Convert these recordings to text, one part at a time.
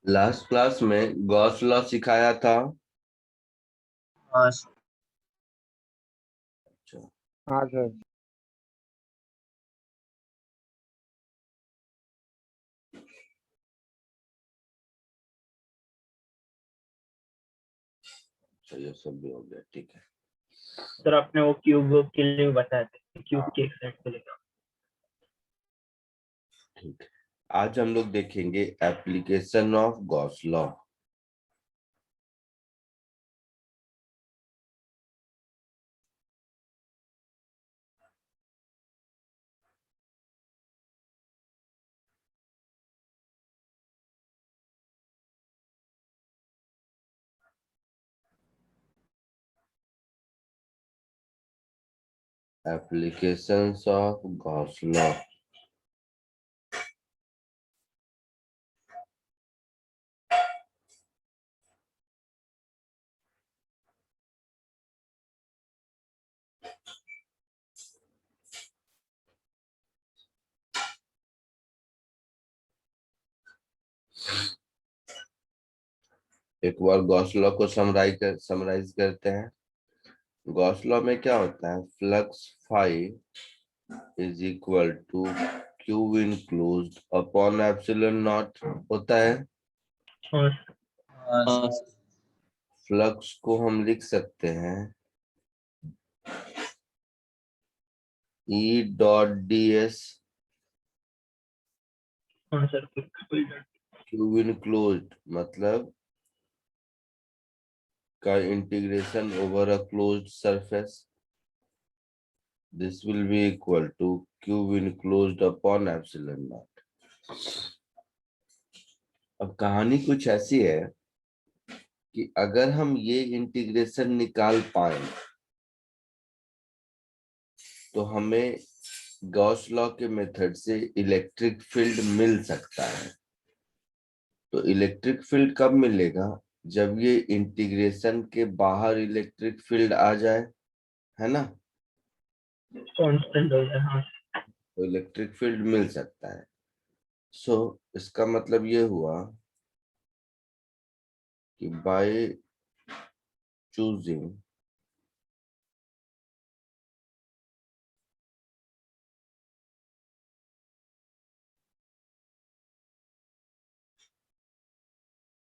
Last class में Gauss law सिखाया था। हाँ अच्छा, हाँ सर। ये सब भी हो गया, ठीक है। सर, आपने वो क्यूब के लिए बताया था, क्यूब के एक साइड पे लेकर। ठीक है, आज हम लोग देखेंगे application of Gauss law. Applications of Gauss law. एक बार गॉस लॉ को समराइज करते हैं। गॉस लॉ में क्या होता है? Flux phi is equal to Q enclosed upon epsilon naught होता है। हाँ फ्लक्स को हम लिख सकते हैं E dot D S sir, Q enclosed मतलब का integration over a closed surface. This will be equal to Q enclosed upon epsilon naught. अब कहानी कुछ ऐसी है कि अगर हम ये इंटीग्रेशन निकाल पाए तो हमें गॉस लॉ के मेथड से इलेक्ट्रिक फील्ड मिल सकता है। तो इलेक्ट्रिक फील्ड कब मिलेगा? जब ये इंटीग्रेशन के बाहर इलेक्ट्रिक फील्ड आ जाए, है ना? कांस्टेंट हो जाए। हाँ तो इलेक्ट्रिक फील्ड मिल सकता है। सो इसका मतलब ये हुआ कि बाय चूजिंग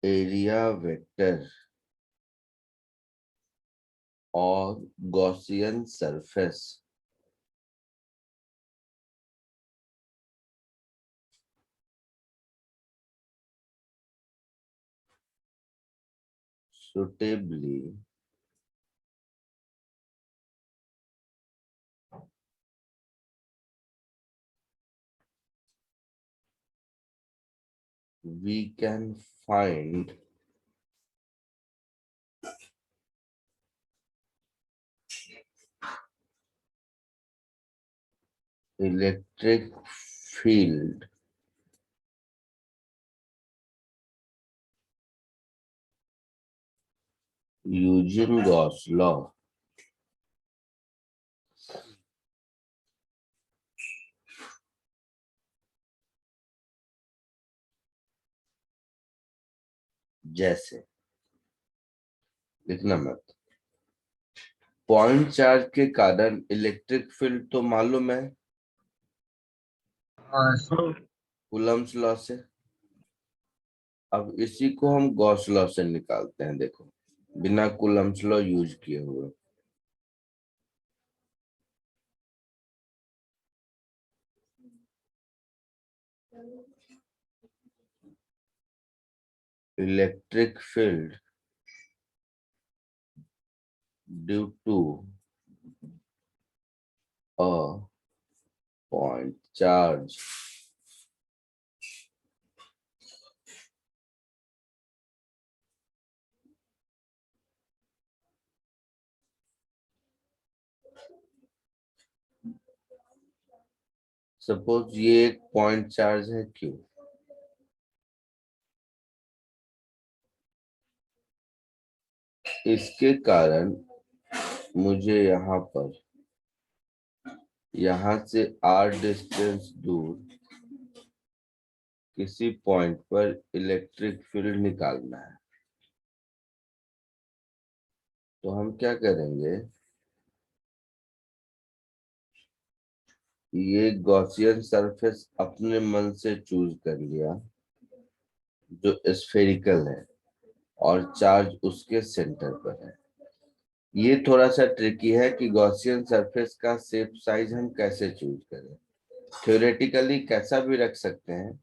एरिया वेक्टर और Gaussian surface suitably we can find electric field using Gauss law. जैसे लिखना मत, पॉइंट चार्ज के कारण इलेक्ट्रिक फील्ड तो मालूम है कूलम्ब्स लॉ से। अब इसी को हम गॉस लॉ से निकालते हैं। देखो, बिना कूलम्ब्स लॉ यूज किए हुए। Electric field due to a point charge suppose ये एक पॉइंट चार्ज है Q। इसके कारण मुझे यहाँ से R डिस्टेंस दूर किसी पॉइंट पर इलेक्ट्रिक फील्ड निकालना है, तो हम क्या करेंगे, ये गॉसियन सरफेस अपने मन से चूज कर लिया जो स्फेरिकल है और चार्ज उसके सेंटर पर है। ये थोड़ा सा ट्रिकी है कि गॉसियन सरफेस का शेप साइज हम कैसे चूज करें। थ्योरेटिकली कैसा भी रख सकते हैं,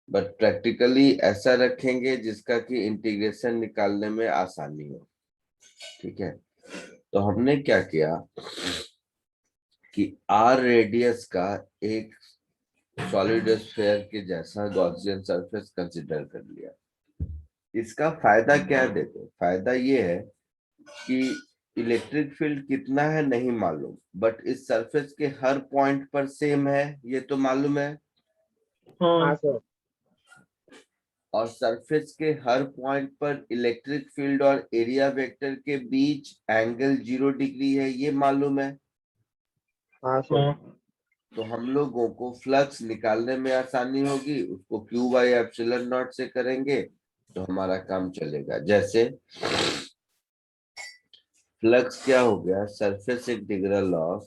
बट प्रैक्टिकली ऐसा रखेंगे जिसका कि इंटीग्रेशन निकालने में आसानी हो। ठीक है, तो हमने क्या किया कि आर रेडियस का एक सॉलिड स्फीयर के जैसा गॉसियन सरफेस कंसीडर कर लिया। इसका फायदा क्या है, देखो फायदा ये है कि इलेक्ट्रिक फील्ड कितना है नहीं मालूम, बट इस सरफेस के हर पॉइंट पर सेम है ये तो मालूम है। हाँ हाँ सर। और सरफेस के हर पॉइंट पर इलेक्ट्रिक फील्ड और एरिया वेक्टर के बीच एंगल 0 डिग्री है ये मालूम है। हाँ सर। हाँ तो हम लोगों को फ्लक्स निकालने में आसानी होगी, उसको क्यू बाई एप्सिलॉन नॉट से करेंगे तो हमारा काम चलेगा। जैसे फ्लक्स क्या हो गया, surface integral of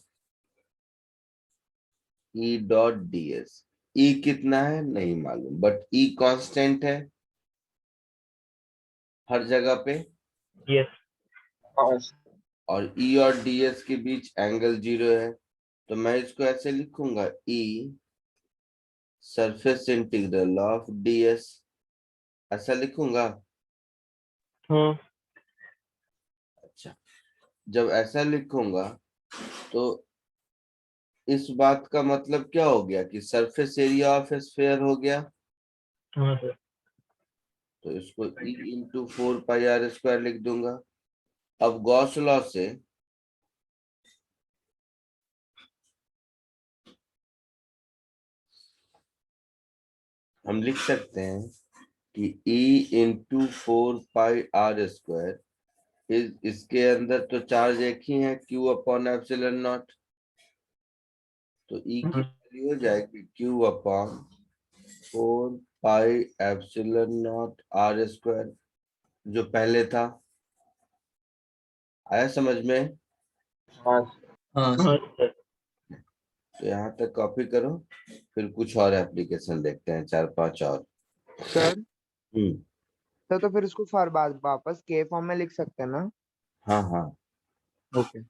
E dot D S. E कितना है नहीं मालूम, बट ई कांस्टेंट है हर जगह पे, यस हाँ और ई और डी एस के बीच एंगल 0 है। तो मैं इसको ऐसे लिखूंगा, E surface integral of D S, ऐसा लिखूंगा। हाँ अच्छा, जब ऐसा लिखूंगा तो इस बात का मतलब क्या हो गया कि सरफेस एरिया ऑफ स्फीयर हो गया। हाँ सर। तो इसको ई इंटू 4 पाई r² लिख दूंगा। अब गॉस लॉ से हम लिख सकते हैं कि E इंटू 4 पाई r², इसके अंदर तो चार्ज एक ही है, Q अपॉन एप्सिलॉन नॉट। तो E की हाँ वैल्यू हो जाएगी Q upon 4 pi epsilon not r², जो पहले था। आया समझ में? हाँ हाँ सर। तो यहाँ तक कॉपी करो, फिर कुछ और एप्लीकेशन देखते हैं, 4 5 और। सर। हम्म। तो फिर इसको फॉर बाद वापस के फॉर्म में लिख सकते हैं ना? हाँ हाँ। ओके।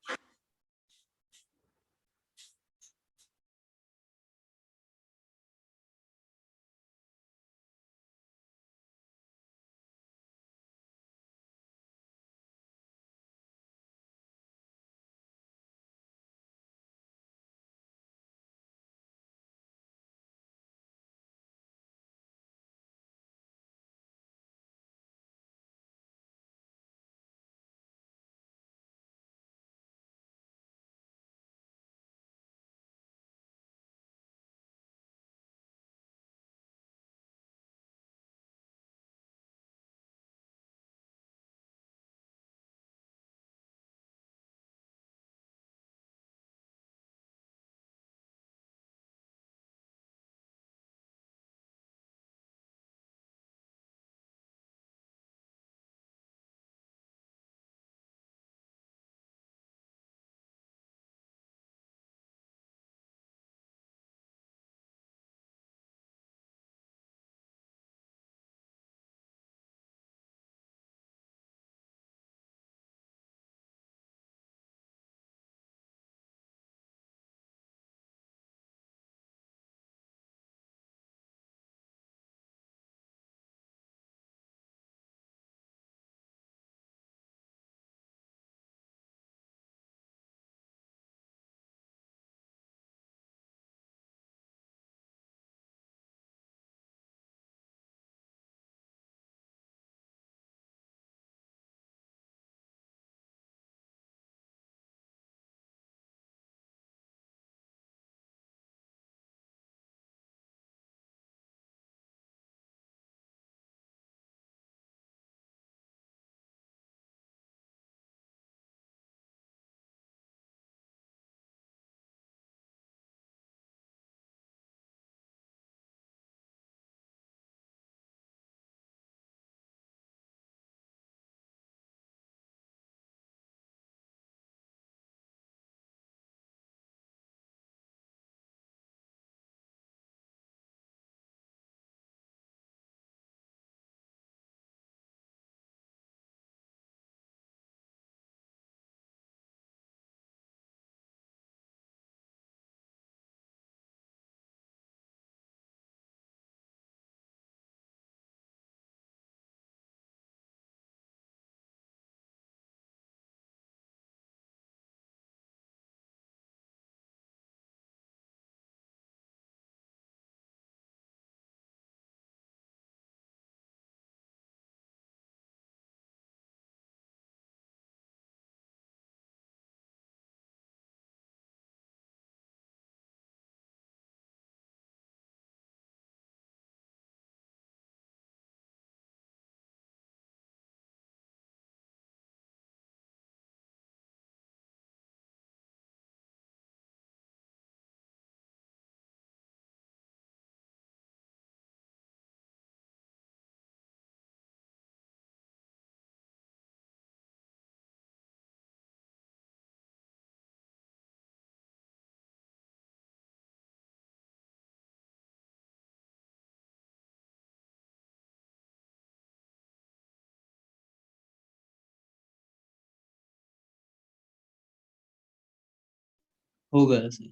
हो गया सर।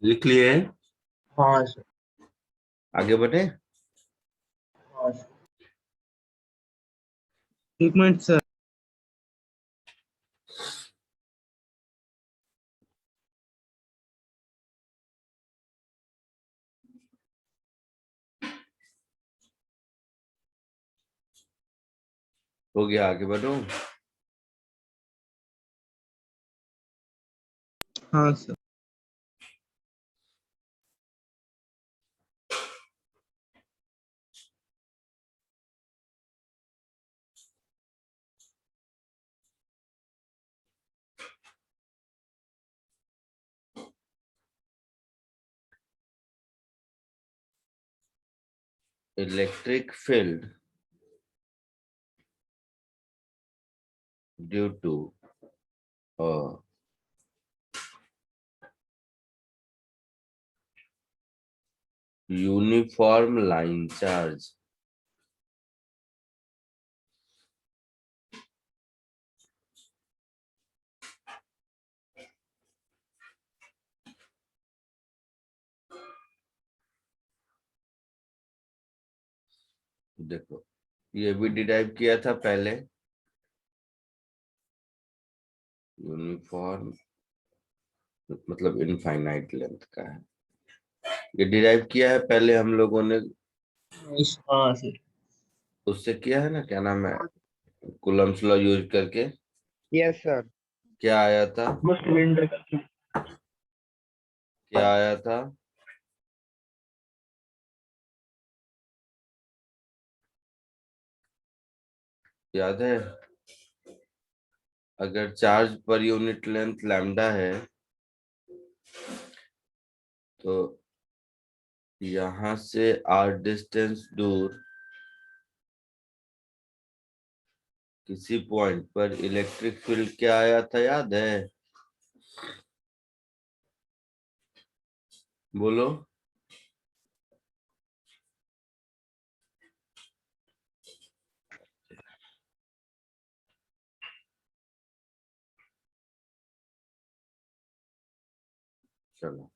लिख लिए? हाँ सर। आगे बढ़े? हाँ सर। एक मिनट सर। हो गया, आगे बढ़ो। हाँ sir. Electric field due to uniform line charge देखो, ये भी डिराइव किया था पहले। यूनिफॉर्म मतलब इनफाइनाइट लेंथ का है, ये डिराइव किया है पहले हम लोगों ने। हाँ सर। उससे किया है ना, क्या नाम है, कूलम्ब्स लॉ यूज करके। Yes sir. क्या आया था? वो सिलेंडर का क्या आया था? याद है? अगर charge per unit length lambda है तो यहां से आर डिस्टेंस दूर किसी पॉइंट पर इलेक्ट्रिक फील्ड क्या आया था, याद है? बोलो। चलो,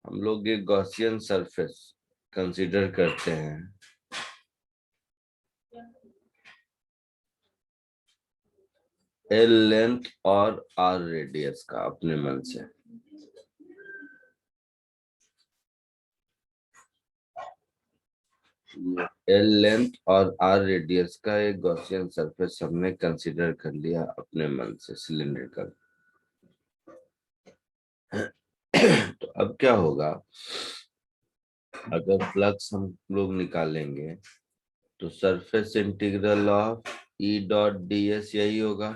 हम लोग एक गॉसियन सरफेस कंसीडर करते हैं। एल लेंथ और आर रेडियस का अपने मन से। एल लेंथ और आर रेडियस का एक गॉसियन सरफेस हमने कंसीडर कर लिया अपने मन से, सिलिंड्रिकल। तो अब क्या होगा, अगर फ्लक्स हम लोग निकालेंगे तो surface integral of E dot D S यही होगा।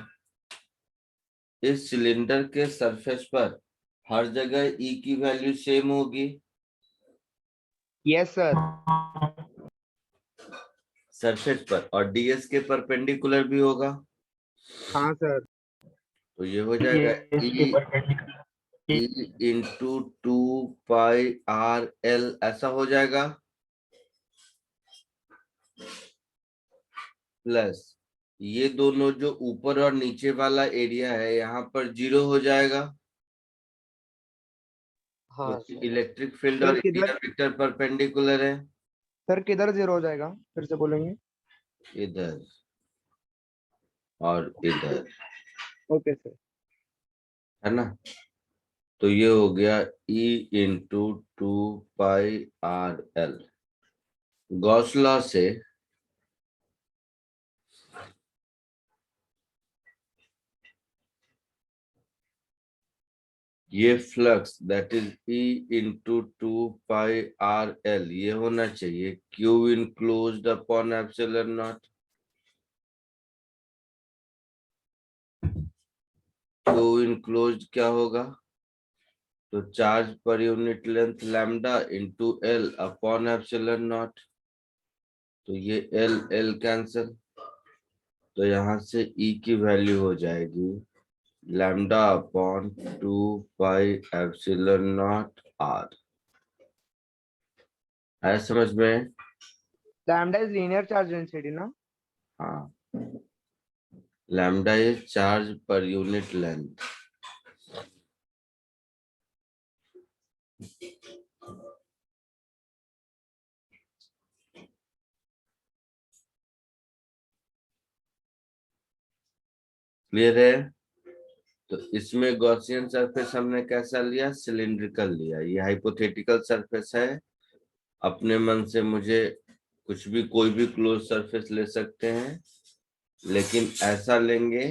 इस सिलेंडर के सरफेस पर हर जगह ई की वैल्यू सेम होगी। Yes sir. सरफेस पर, और डीएस के परपेंडिकुलर भी होगा। हाँ सर। तो ये हो ये जाएगा इसके ई परपेंडिकुलर। इंटू 2 पाई आर एल, ऐसा हो जाएगा। प्लस ये दोनों जो ऊपर और नीचे वाला एरिया है यहाँ पर 0 हो जाएगा। हाँ सर। इलेक्ट्रिक फील्ड सर और एरिया किधर, वेक्टर परपेंडिकुलर है। सर किधर जीरो हो जाएगा, फिर से बोलेंगे? इधर और इधर, ओके सर। है ना? तो ये हो गया E इंटू 2 पाई आर एल। गॉस लॉ से ये flux that is E into 2 pi R L ये होना चाहिए Q enclosed upon epsilon not. Q enclosed क्या होगा? तो charge per unit length lambda into L upon epsilon naught. तो ये एल एल कैंसिल, तो यहाँ से ई की वैल्यू हो जाएगी lambda upon 2 pi epsilon naught R. है समझ में? lambda is linear charge density, no? हाँ, lambda is charge per unit length. Clear है? तो इसमें गॉसियन सरफेस हमने कैसा लिया? सिलिंड्रिकल लिया। ये हाइपोथेटिकल सरफेस है, अपने मन से मुझे कुछ भी कोई भी क्लोज सरफेस ले सकते हैं, लेकिन ऐसा लेंगे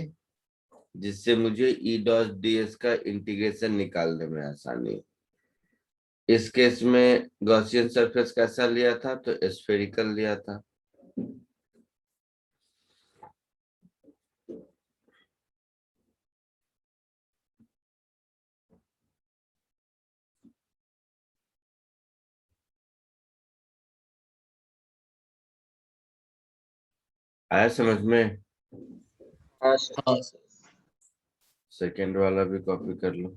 जिससे मुझे ई डॉट ds का इंटीग्रेशन निकालने में आसानी हो। इस केस में गॉसियन सरफेस कैसा लिया था? तो स्फेरिकल लिया था। आया समझ में? हाँ सर। सेकेंड वाला भी कॉपी कर लो।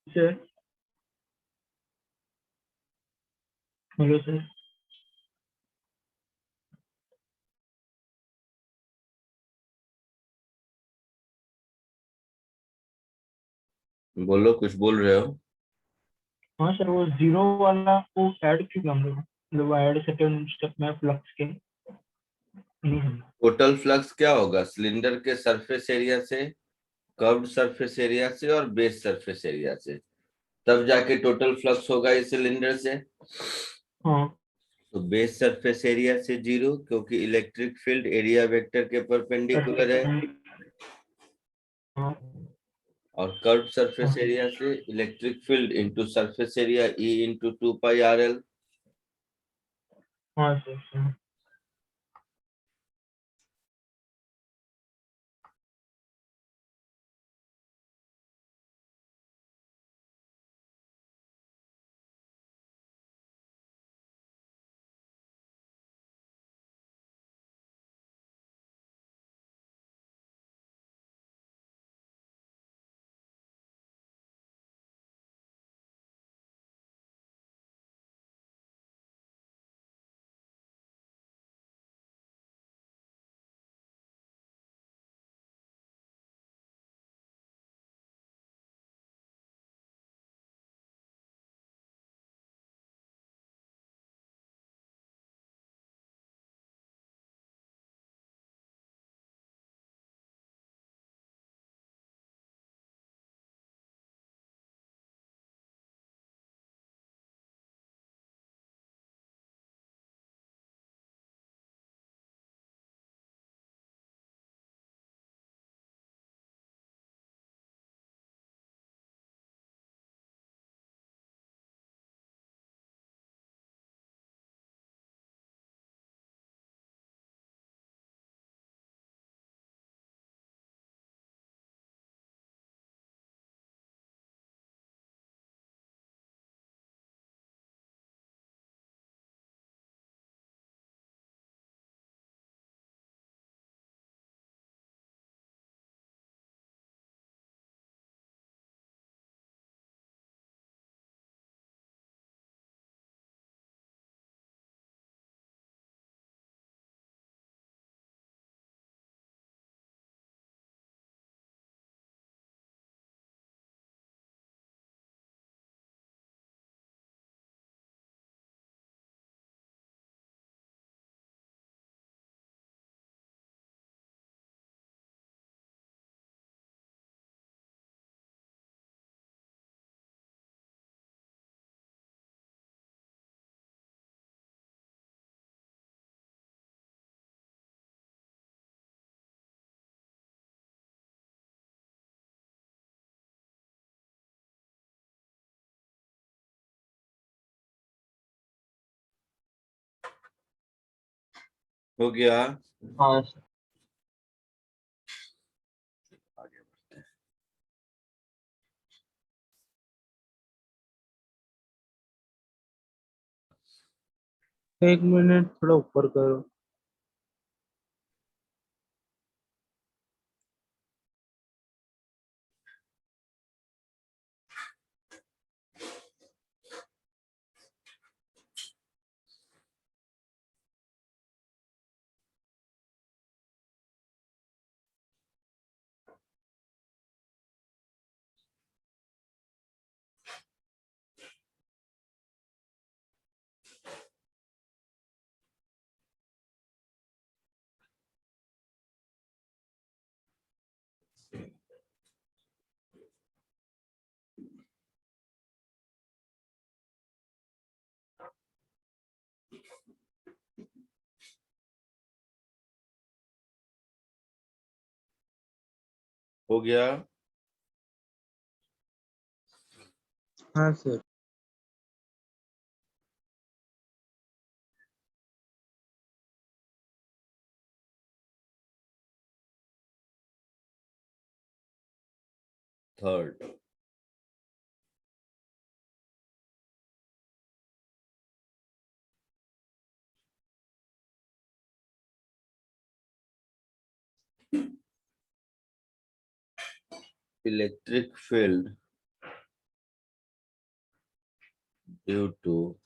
Sir hello sir. बोलो, कुछ बोल रहे हो? हाँ सर, वो जीरो वाला को ऐड क्यों हम लोग, मतलब ऐड सेकंड स्टेप में फ्लक्स के नहीं समझा। टोटल फ्लक्स क्या होगा? सिलेंडर के सरफेस एरिया से, कर्व्ड सरफेस एरिया से और बेस सरफेस एरिया से, तब जाके टोटल फ्लक्स होगा इस सिलेंडर से। हाँ तो बेस सरफेस एरिया से 0, क्योंकि इलेक्ट्रिक फील्ड एरिया वेक्टर के परपेंडिकुलर है। हाँ और कर्व सरफेस एरिया से electric field into surface area E into 2 पाई RL। हाँ सर। हो गया। हाँ सर। आगे बढ़ते हैं। एक मिनट थोड़ा ऊपर करो। हो गया। हाँ sir. Third, electric field due to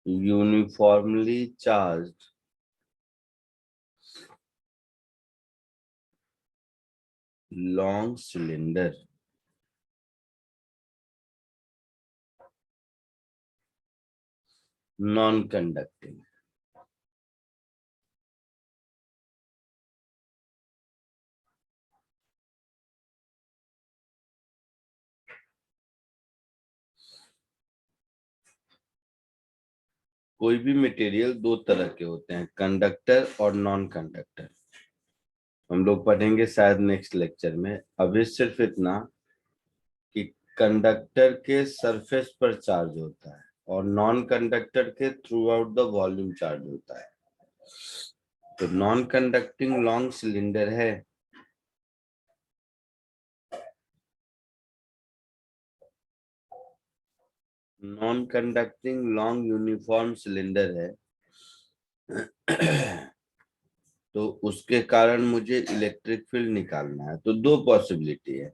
uniformly charged long cylinder non-conducting। कोई भी मटेरियल दो तरह के होते हैं, कंडक्टर और नॉन कंडक्टर। हम लोग पढ़ेंगे शायद नेक्स्ट लेक्चर में। अभी सिर्फ इतना कि कंडक्टर के सरफेस पर चार्ज होता है और नॉन कंडक्टर के through out the volume charge होता है। तो नॉन कंडक्टिंग लॉन्ग सिलेंडर है, non conducting long uniform cylinder है। तो उसके कारण मुझे इलेक्ट्रिक फील्ड निकालना है। तो दो पॉसिबिलिटी है,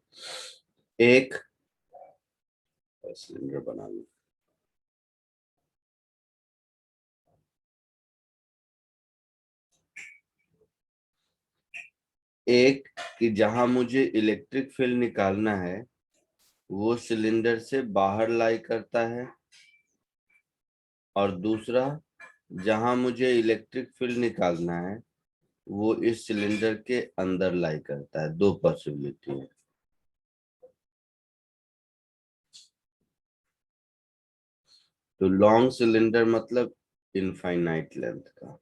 एक सिलेंडर बना लूं, एक कि जहां मुझे इलेक्ट्रिक फील्ड निकालना है वो सिलेंडर से बाहर लाई करता है, और दूसरा जहां मुझे इलेक्ट्रिक फील्ड निकालना है वो इस सिलेंडर के अंदर लाई करता है। दो पॉसिबिलिटी है। तो लॉन्ग सिलेंडर मतलब इनफाइनाइट लेंथ का,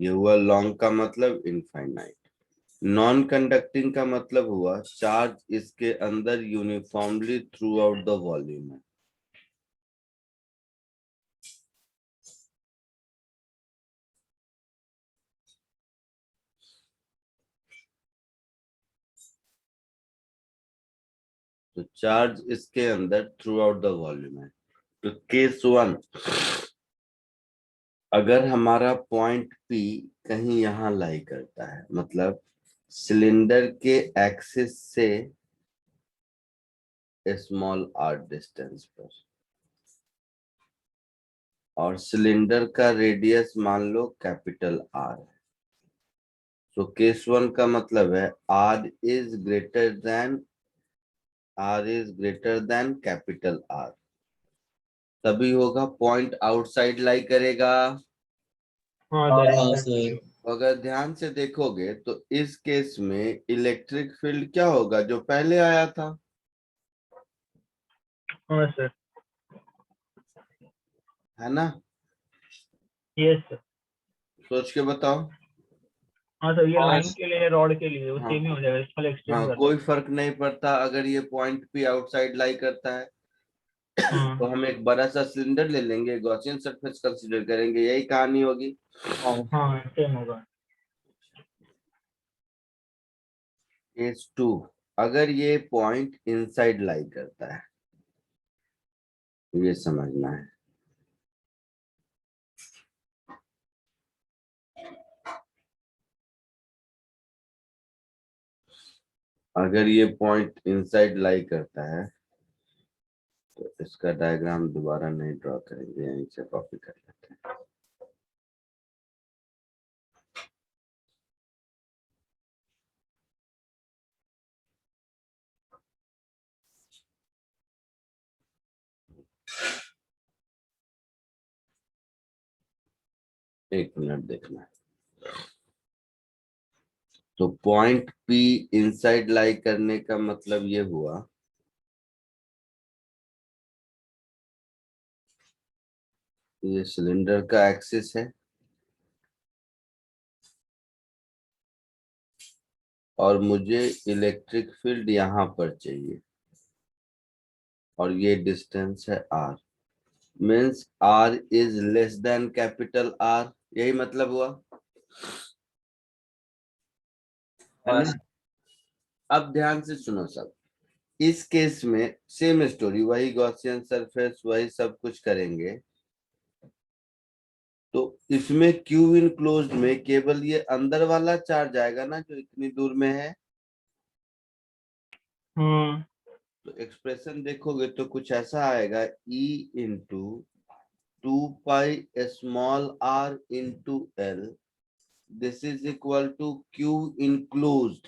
ये हुआ लॉन्ग का मतलब इनफाइनाइट। नॉन कंडक्टिंग का मतलब हुआ चार्ज इसके अंदर uniformly through out the volume है। तो चार्ज इसके अंदर थ्रू आउट द वॉल्यूम है। तो केस वन, अगर हमारा पॉइंट पी कहीं यहां लाई करता है, मतलब सिलेंडर के एक्सिस से स्मॉल आर डिस्टेंस पर, और सिलेंडर का रेडियस मान लो कैपिटल आर है। तो केस वन का मतलब है R is greater than capital R, तभी होगा पॉइंट आउटसाइड लाई करेगा। हाँ हाँ सर। सर। अगर ध्यान से देखोगे तो इस केस में इलेक्ट्रिक फील्ड क्या होगा, जो पहले आया था, हाँ सर। है ना? Yes sir. सोच के बताओ। हाँ सर, ये हाँ लाइन के लिए, रॉड के लिए वो हाँ। सेम ही हो जाएगा, इसमें एक्सटेंड हाँ, कर कोई दो। फर्क नहीं पड़ता अगर ये पॉइंट पी आउटसाइड लाई करता है तो हाँ हम एक बड़ा सा सिलेंडर ले लेंगे, गॉसियन सरफेस कंसीडर करेंगे, यही कहानी होगी। हाँ हाँ सेम होगा। केस 2, अगर ये पॉइंट इनसाइड लाई करता है, ये समझना है। अगर ये पॉइंट इनसाइड लाई करता है तो इसका डायग्राम दोबारा नहीं ड्रॉ करेंगे, यहीं से कॉपी कर लेते हैं। एक मिनट देखना। तो पॉइंट पी इनसाइड लाई करने का मतलब ये हुआ, ये सिलेंडर का एक्सिस है और मुझे इलेक्ट्रिक फील्ड यहाँ पर चाहिए और ये डिस्टेंस है r, means r is less than capital R, यही मतलब हुआ है हाँ ना। अब ध्यान से सुनो सब, इस केस में सेम स्टोरी, वही गॉसियन सरफेस, वही सब कुछ करेंगे। तो इसमें क्यू इनक्लोज्ड में केवल ये अंदर वाला चार्ज आएगा ना जो इतनी दूर में है। हाँ तो एक्सप्रेशन देखोगे तो कुछ ऐसा आएगा, E into 2 pi small r into L, this is equal to Q enclosed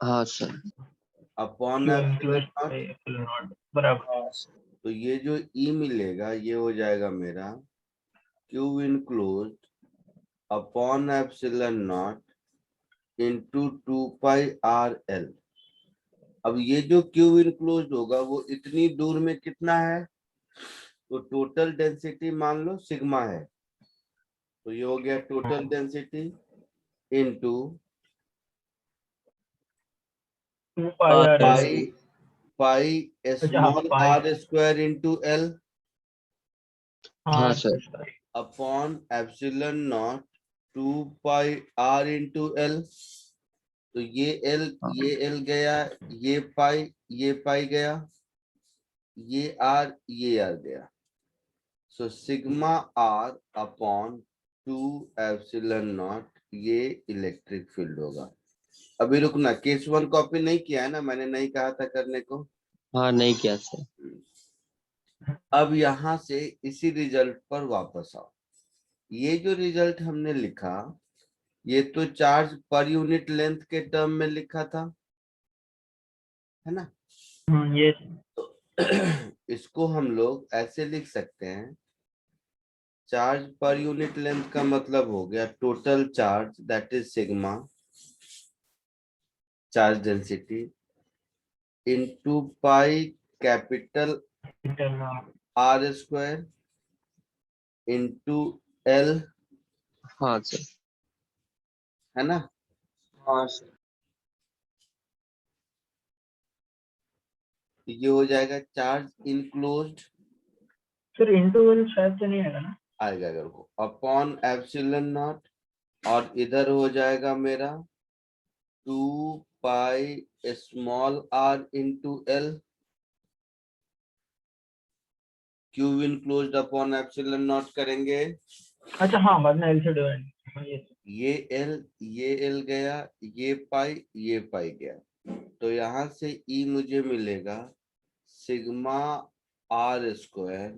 हाँ सर। अपॉन क्यों epsilon enclose naught. Epsilon naught बराबर। हाँ सर। तो ये जो E मिलेगा ये हो जाएगा मेरा Q enclosed upon epsilon naught into 2 pi r L। अब ये जो Q इनक्लोज्ड होगा वो इतनी दूर में कितना है, तो टोटल डेंसिटी मान लो सिग्मा है, तो ये हो गया टोटल डेंसिटी इनटू 2 पाई आर एल। पाई पाई अच्छा हाँ स्मॉल पाई। r स्क्वायर इंटू L हाँ हाँ अच्छा सर। अच्छा। Upon epsilon not 2 pi r into L। तो हाँ ये L गया, ये पाई गया, ये R गया। So sigma R upon 2 epsilon not, ये इलेक्ट्रिक फील्ड होगा। अभी रुकना, केस 1 कॉपी नहीं किया है ना, मैंने नहीं कहा था करने को। हाँ नहीं किया सर। अब यहां से इसी रिजल्ट पर वापस आओ। ये जो रिजल्ट हमने लिखा ये तो चार्ज पर यूनिट लेंथ के टर्म में लिखा था, है ना। ये तो इसको हम लोग ऐसे लिख सकते हैं, चार्ज पर यूनिट लेंथ का मतलब हो गया total charge that is sigma charge density into pi capital R square into L, हाँ सर। है ना। हाँ सर। ये हो जाएगा चार्ज इनक्लोज्ड, सर इंटरवल शायद से नहीं आएगा ना। आएगा अगर को अपॉन एप्सिलॉन नॉट, और इधर हो जाएगा मेरा 2 pi small r into L, Q enclosed upon epsilon not करेंगे। अच्छा हाँ बाद में एल से डिवाइड। ये L गया, ये पाई गया, तो यहाँ से E मुझे मिलेगा sigma R square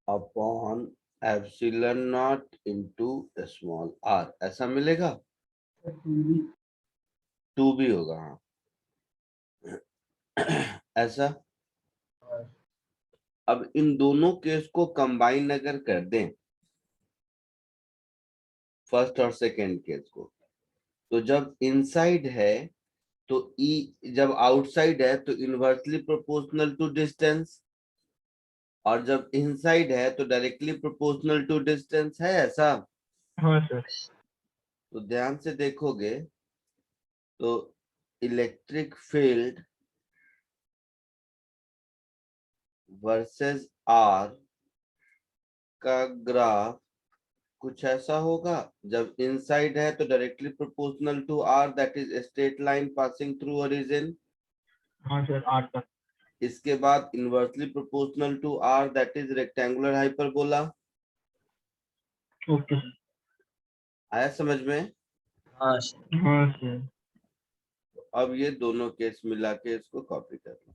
upon epsilon naught into small r, ऐसा मिलेगा। 2 भी होगा हाँ ऐसा। अब इन दोनों केस को कंबाइन अगर कर दें, फर्स्ट और सेकेंड केस को, तो जब इनसाइड है तो E, जब आउटसाइड है तो इनवर्सली प्रोपोर्शनल टू डिस्टेंस, और जब इनसाइड है तो डायरेक्टली प्रोपोर्शनल टू डिस्टेंस, है ऐसा। हाँ सर। तो ध्यान से देखोगे तो इलेक्ट्रिक फील्ड वर्सेस आर का ग्राफ कुछ ऐसा होगा। जब इनसाइड है तो directly proportional to R, that is straight line passing through origin. हाँ सर, आर तक। इसके बाद inversely proportional to R, that is rectangular hyperbola. Okay sir. आया समझ में? हाँ सर। हाँ सर। अब ये दोनों केस मिला के इसको कॉपी कर लो।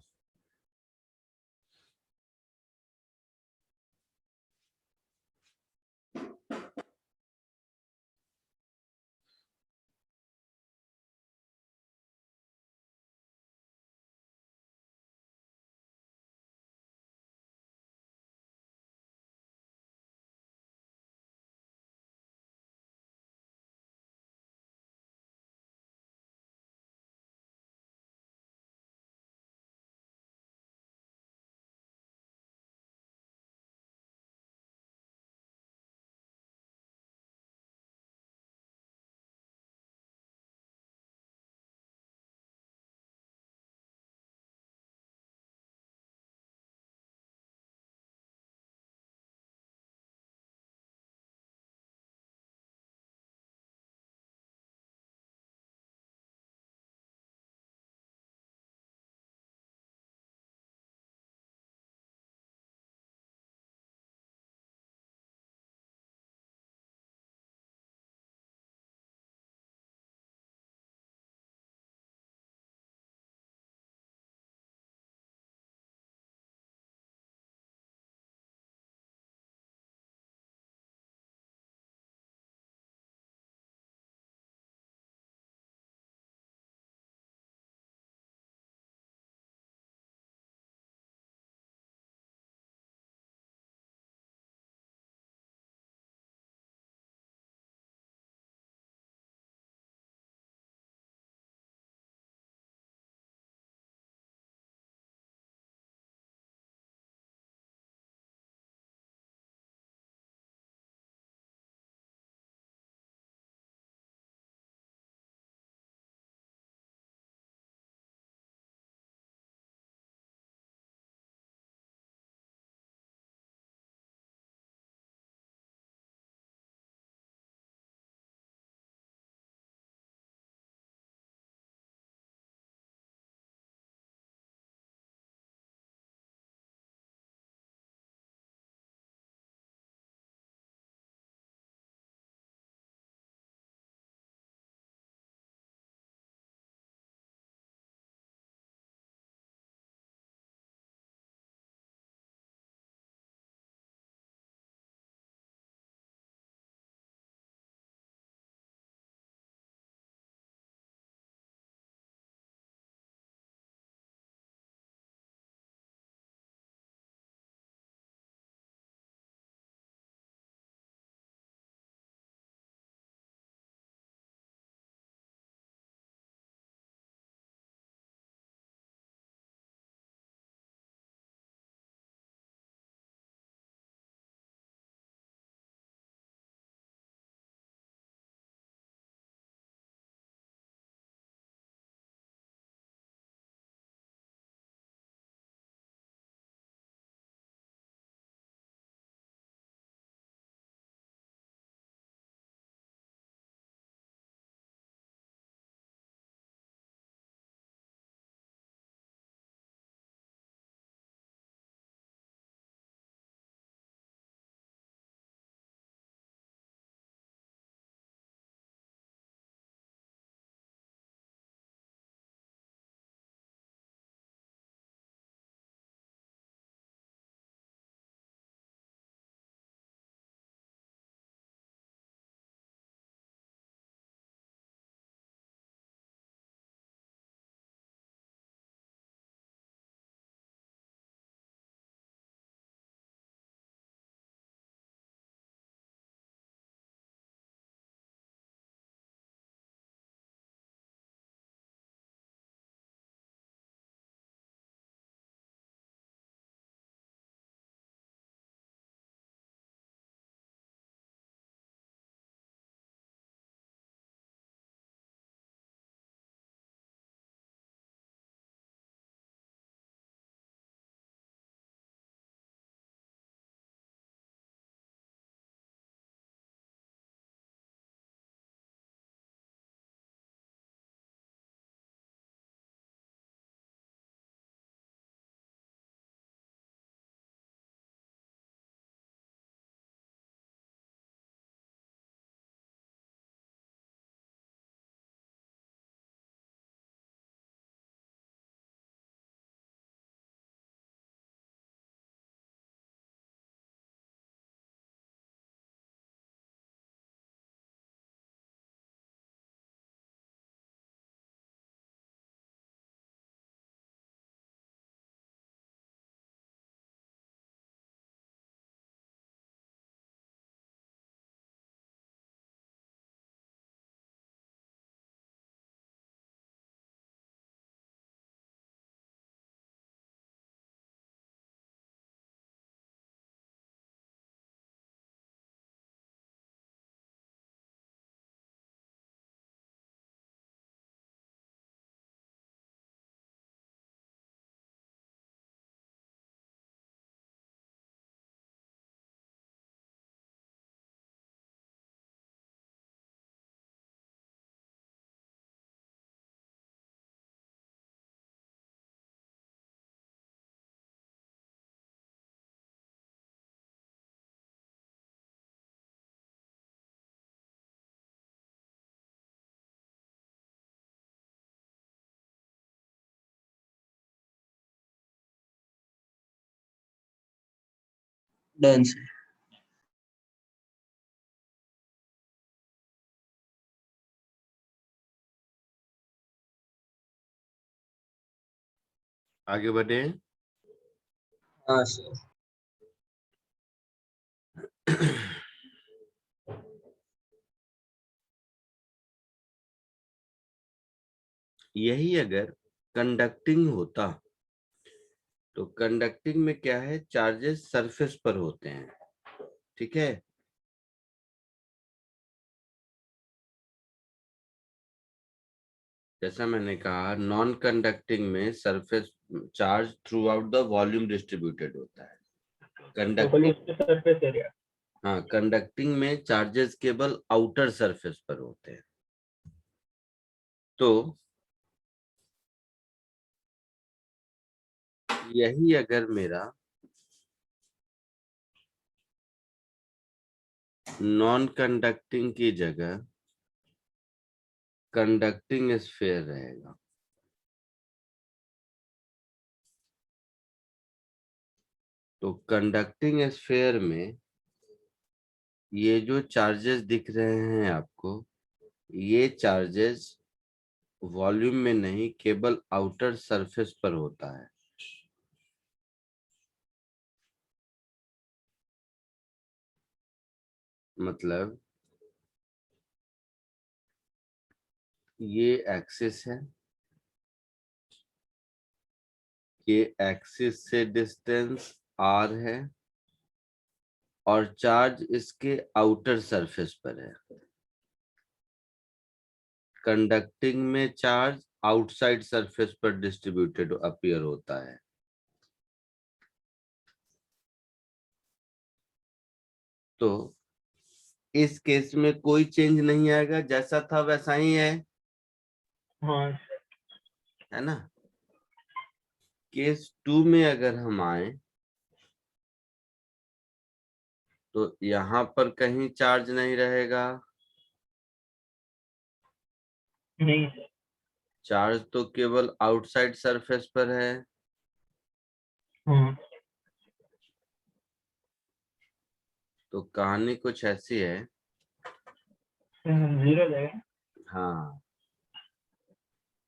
Done sir. आगे बढ़े। हाँ सर। यही अगर कंडक्टिंग होता तो कंडक्टिंग में क्या है, चार्जेस सरफेस पर होते हैं, ठीक है। जैसा मैंने कहा नॉन कंडक्टिंग में surface charge through out the volume distributed होता है। तो खाली कंडक्टिंग, उसके सरफेस एरिया। हाँ, कंडक्टिंग में चार्जेस केवल आउटर सरफेस पर होते हैं। तो यही अगर मेरा नॉन कंडक्टिंग की जगह कंडक्टिंग स्फीयर रहेगा, तो कंडक्टिंग स्फीयर में ये जो चार्जेस दिख रहे हैं आपको, ये चार्जेस वॉल्यूम में नहीं केवल आउटर सरफेस पर होता है। मतलब ये एक्सिस है, ये एक्सिस से डिस्टेंस r है और चार्ज इसके आउटर सरफेस पर है। कंडक्टिंग में चार्ज आउटसाइड सरफेस पर डिस्ट्रीब्यूटेड अपीयर होता है। तो इस केस में कोई चेंज नहीं आएगा, जैसा था वैसा ही हाँ है ना। केस 2 में अगर हम आए तो यहाँ पर कहीं चार्ज नहीं रहेगा, नहीं सर। चार्ज तो केवल आउटसाइड सरफेस पर है। हाँ तो कहानी कुछ ऐसी है। जीरो जाएगा। हाँ,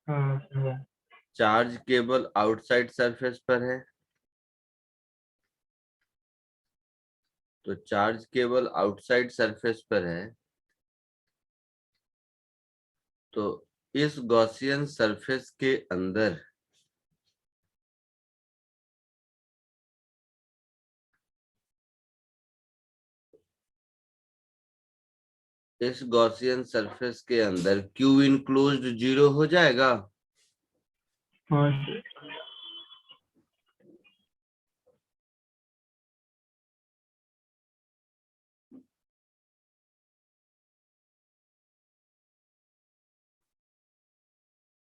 हाँ समझा। चार्ज केवल आउटसाइड सरफेस पर है, तो चार्ज केवल आउटसाइड सरफेस पर है, तो इस गॉसियन सरफेस के अंदर इस गॉसियन सरफेस के अंदर क्यू इनक्लोज्ड 0 हो जाएगा। हाँ सर।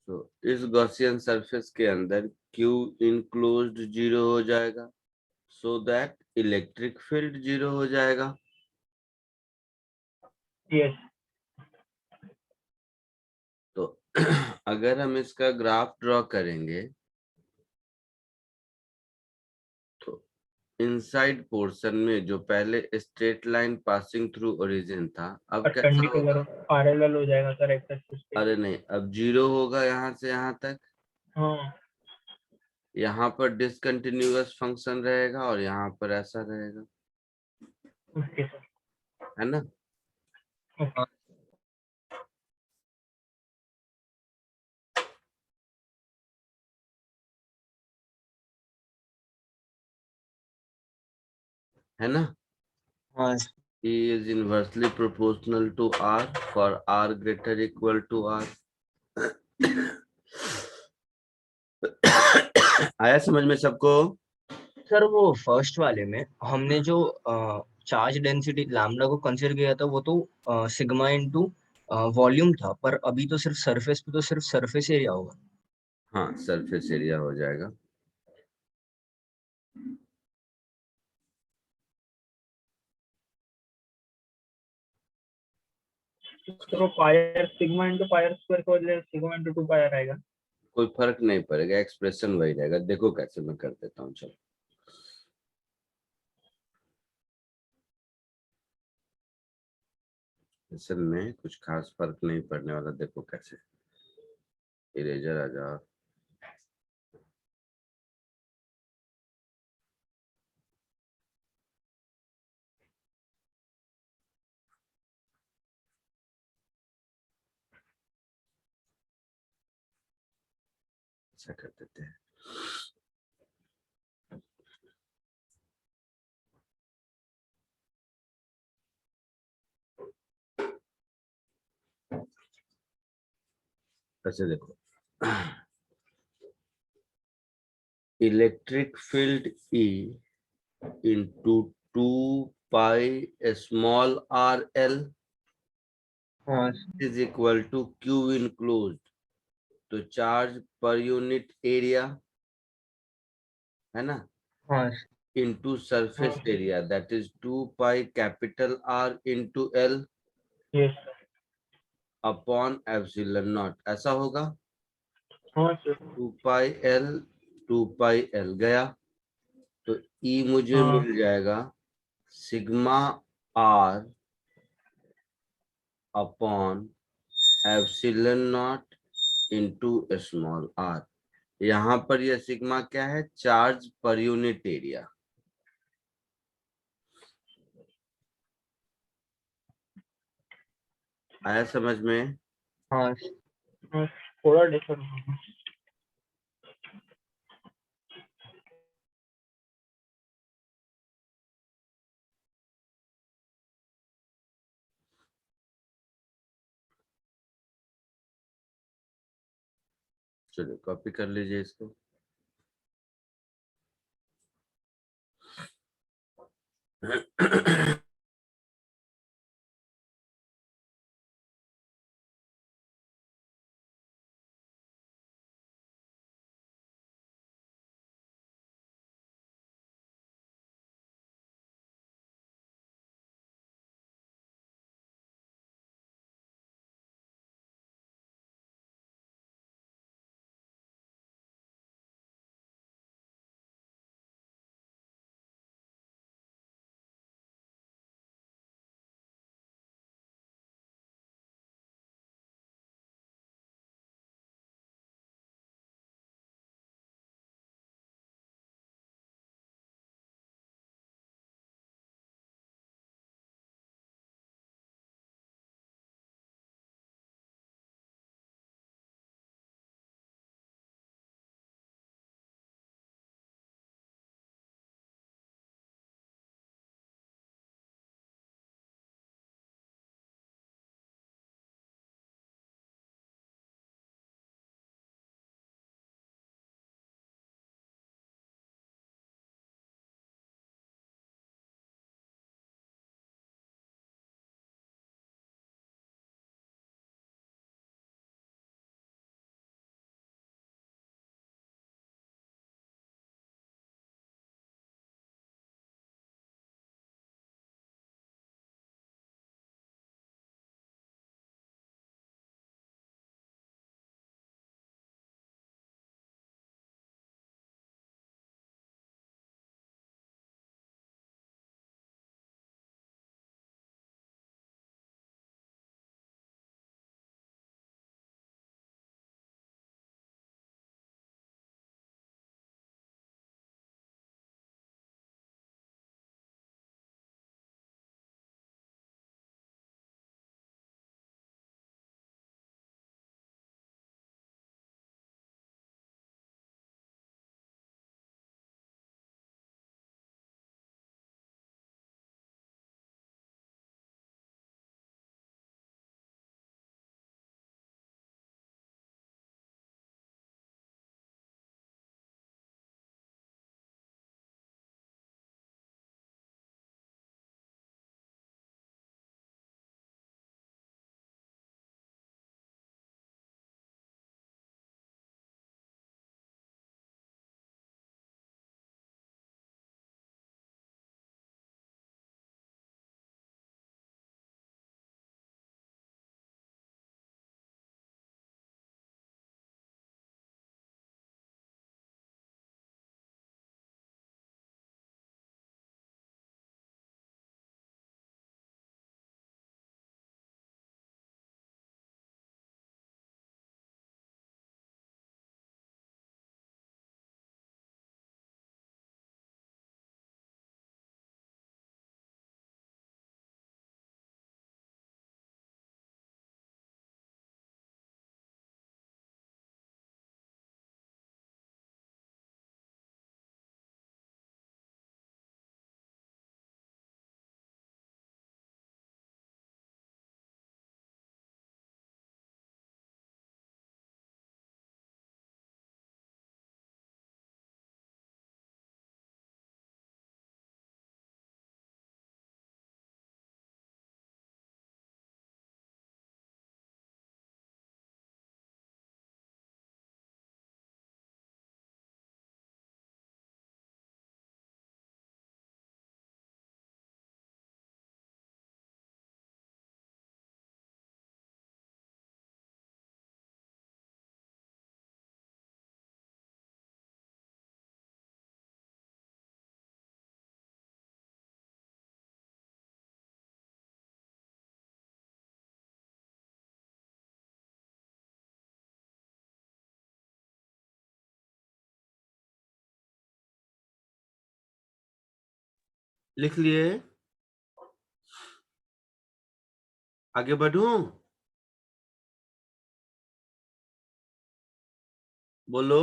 तो इस गॉसियन सरफेस के अंदर क्यू इनक्लोज्ड 0 हो जाएगा, सो दैट इलेक्ट्रिक फील्ड 0 हो जाएगा। यस। तो अगर हम इसका ग्राफ ड्रॉ करेंगे तो इनसाइड पोर्शन में जो पहले straight line passing through origin था, अब कैसा होगा? परपेंडिकुलर पैरेलल हो जाएगा सर एक्स एक्सिस पे। अरे नहीं, अब 0 होगा यहाँ से यहाँ तक। हाँ यहाँ पर डिसकंटिन्यूअस फंक्शन रहेगा और यहाँ पर ऐसा रहेगा, ओके सर। है ना। ओके। है ना। हाँ E is inversely proportional to R for R greater equal to R. आया समझ में सबको? सर वो फर्स्ट वाले में हमने जो चार्ज डेंसिटी लैम्डा को कंसीडर किया था वो तो सिग्मा इनटू वॉल्यूम था, पर अभी तो सिर्फ सरफेस पे तो सिर्फ सरफेस एरिया होगा। हाँ, सरफेस एरिया हो जाएगा। तो pi R sigma into pi R square को बदले सिग्मा इनटू 2 पायर आएगा। कोई फर्क नहीं पड़ेगा, एक्सप्रेशन वही रहेगा। देखो कैसे मैं कर देता हूँ, चलो। असल में कुछ खास फर्क नहीं पड़ने वाला, देखो कैसे। इरेजर आ जाओ, ऐसा कर देते हैं। ऐसे देखो, electric field E into 2 pi small r l हाँ sir. Is equal to Q enclosed, तो चार्ज पर यूनिट एरिया है ना, हाँ sir. Into surface area, that is 2 pi R into L yes sir. Upon epsilon naught, ऐसा होगा। हाँ sir. 2 pi L 2 pi L गया, तो E मुझे हाँ मिल जाएगा sigma R upon epsilon naught into small r। यहाँ पर यह सिग्मा क्या है, चार्ज पर यूनिट एरिया। आया समझ में? हाँ सर। हाँ, थोड़ा डिफरेंट। चलो कॉपी कर लीजिए इसको। लिख लिए? आगे बढ़ूं? बोलो।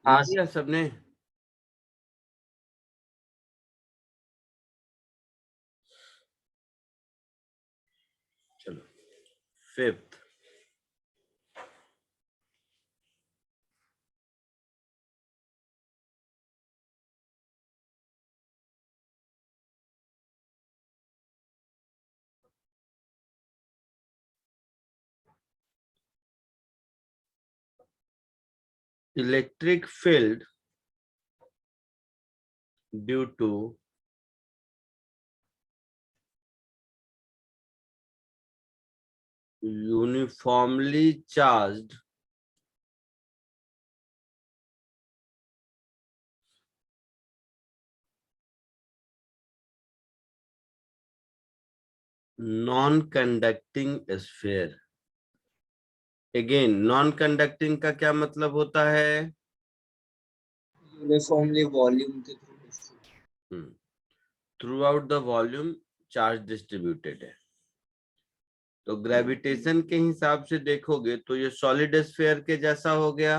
हाँ लिख लिया सबने? चलो, fifth. Electric field due to uniformly charged non-conducting sphere। Again, non conducting का क्या मतलब होता है? यूनिफॉर्मली वॉल्यूम के through. Through out the volume charge distributed है। तो ग्रेविटेशन के हिसाब से देखोगे तो ये सॉलिड स्फीयर के जैसा हो गया।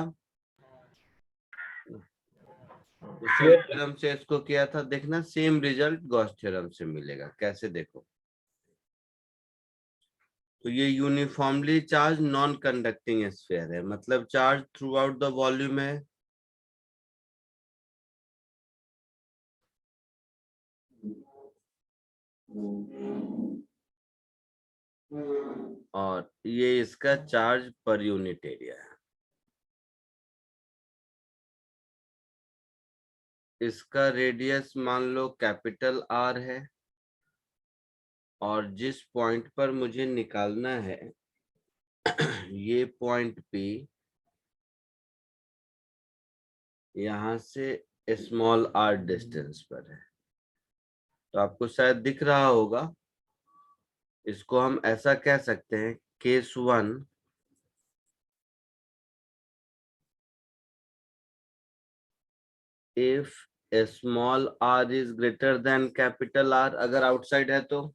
गॉस थ्योरम से इसको किया था, देखना सेम रिजल्ट गॉस थ्योरम से मिलेगा। कैसे? देखो, तो ये uniformly charge non conducting sphere है, मतलब charge through out the volume है। और ये इसका चार्ज पर यूनिट एरिया है। इसका रेडियस मान लो कैपिटल आर है, और जिस पॉइंट पर मुझे निकालना है ये पॉइंट पी, यहां से स्मॉल आर डिस्टेंस पर है। तो आपको शायद दिख रहा होगा, इसको हम ऐसा कह सकते हैं, case 1 if small R is greater than capital R, अगर आउटसाइड है तो।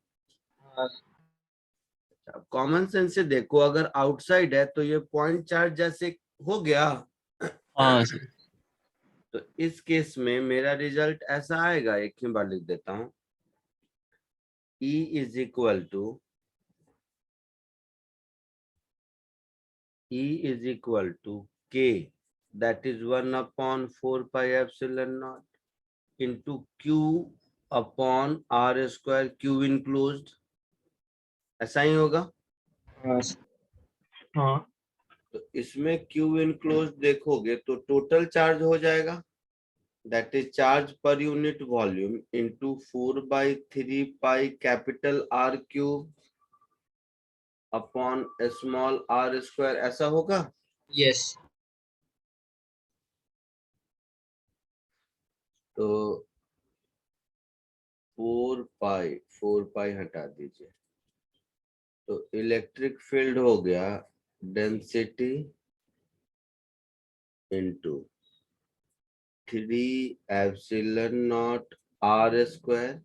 कॉमन सेंस से देखो, अगर आउटसाइड है तो ये पॉइंट चार्ज जैसे हो गया। हाँ तो इस केस में मेरा रिजल्ट ऐसा आएगा, एक ही बार लिख देता हूं, E is equal to K, that is 1/4 pi epsilon naught into Q upon R square, Q enclosed। ऐसा ही होगा। हाँ हाँ तो इसमें Q enclosed देखोगे तो टोटल चार्ज हो जाएगा, that is charge per unit volume into 4/3 pi capital R cube upon small r square, ऐसा होगा। यस। तो 4 पाई हटा दीजिए, तो इलेक्ट्रिक फील्ड हो गया density into 3 epsilon naught R square,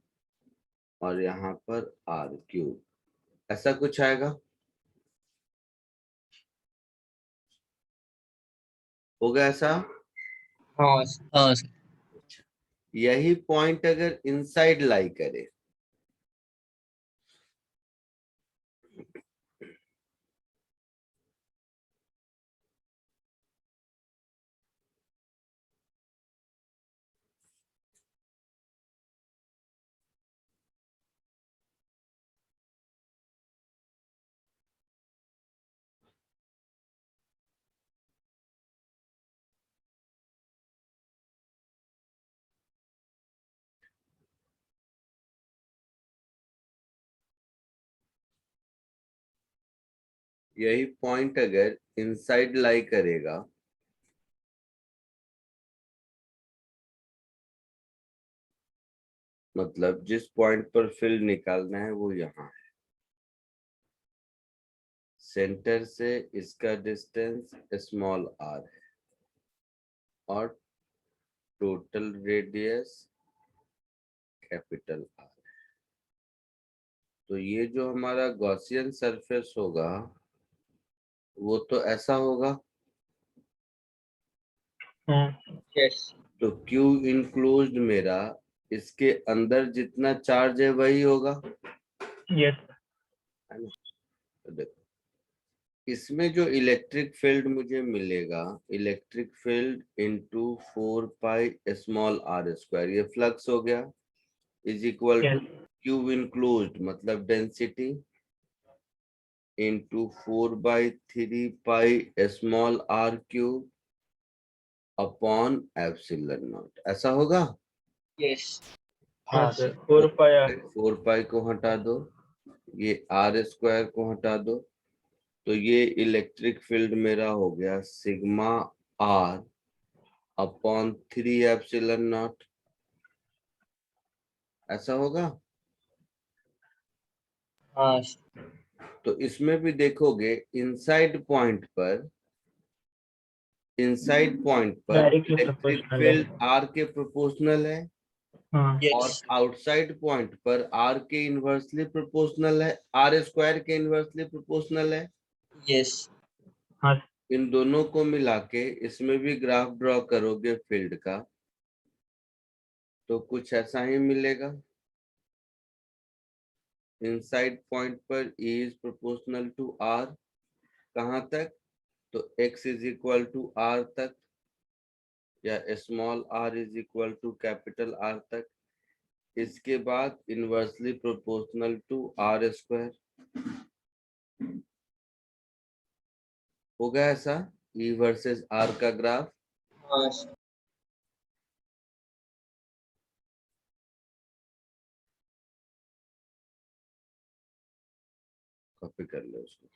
और यहाँ पर आर क्यूब, ऐसा कुछ आएगा। होगा ऐसा। हाँ हाँ यही पॉइंट अगर इनसाइड लाई करे, यही पॉइंट अगर इनसाइड लाई करेगा, मतलब जिस पॉइंट पर फील्ड निकालना है वो यहाँ है, सेंटर से इसका डिस्टेंस स्मॉल आर है, और टोटल रेडियस कैपिटल आर। तो ये जो हमारा गॉसियन सरफेस होगा वो तो ऐसा होगा। हाँ yes, तो क्यू इनक्लोज्ड मेरा इसके अंदर जितना चार्ज है वही होगा, यस है ना। तो देखो इसमें जो इलेक्ट्रिक फील्ड मुझे मिलेगा, electric field into 4 pi small r square, ये फ्लक्स हो गया, is equal to yes Q enclosed मतलब density into 4/3 pi small r cube upon epsilon naught, ऐसा होगा। yes, हाँ हाँ sir sir, 4 pi r 4 pi को हटा दो, ये आर स्क्वायर को हटा दो, तो ये इलेक्ट्रिक फील्ड मेरा हो गया sigma R upon 3 epsilon naught, ऐसा होगा। हाँ तो इसमें भी देखोगे इनसाइड पॉइंट पर डायरेक्टली इलेक्ट्रिक प्रोपोर्शनल है। फील्ड आर के प्रोपोर्शनल है, हाँ और yes, आउटसाइड पॉइंट पर आर के इनवर्सली प्रोपोर्शनल है, आर स्क्वायर के इनवर्सली प्रोपोर्शनल है। yes, हाँ इन दोनों को मिला के इसमें भी ग्राफ ड्रॉ करोगे फील्ड का तो कुछ ऐसा ही मिलेगा। इनसाइड पॉइंट पर E is proportional to R, कहाँ तक, तो X is equal to R तक, या small r is equal to capital R तक। इसके बाद inversely proportional to R square होगा ऐसा, E वर्सेस R का ग्राफ। हाँ sir, कॉपी कर लो उसको।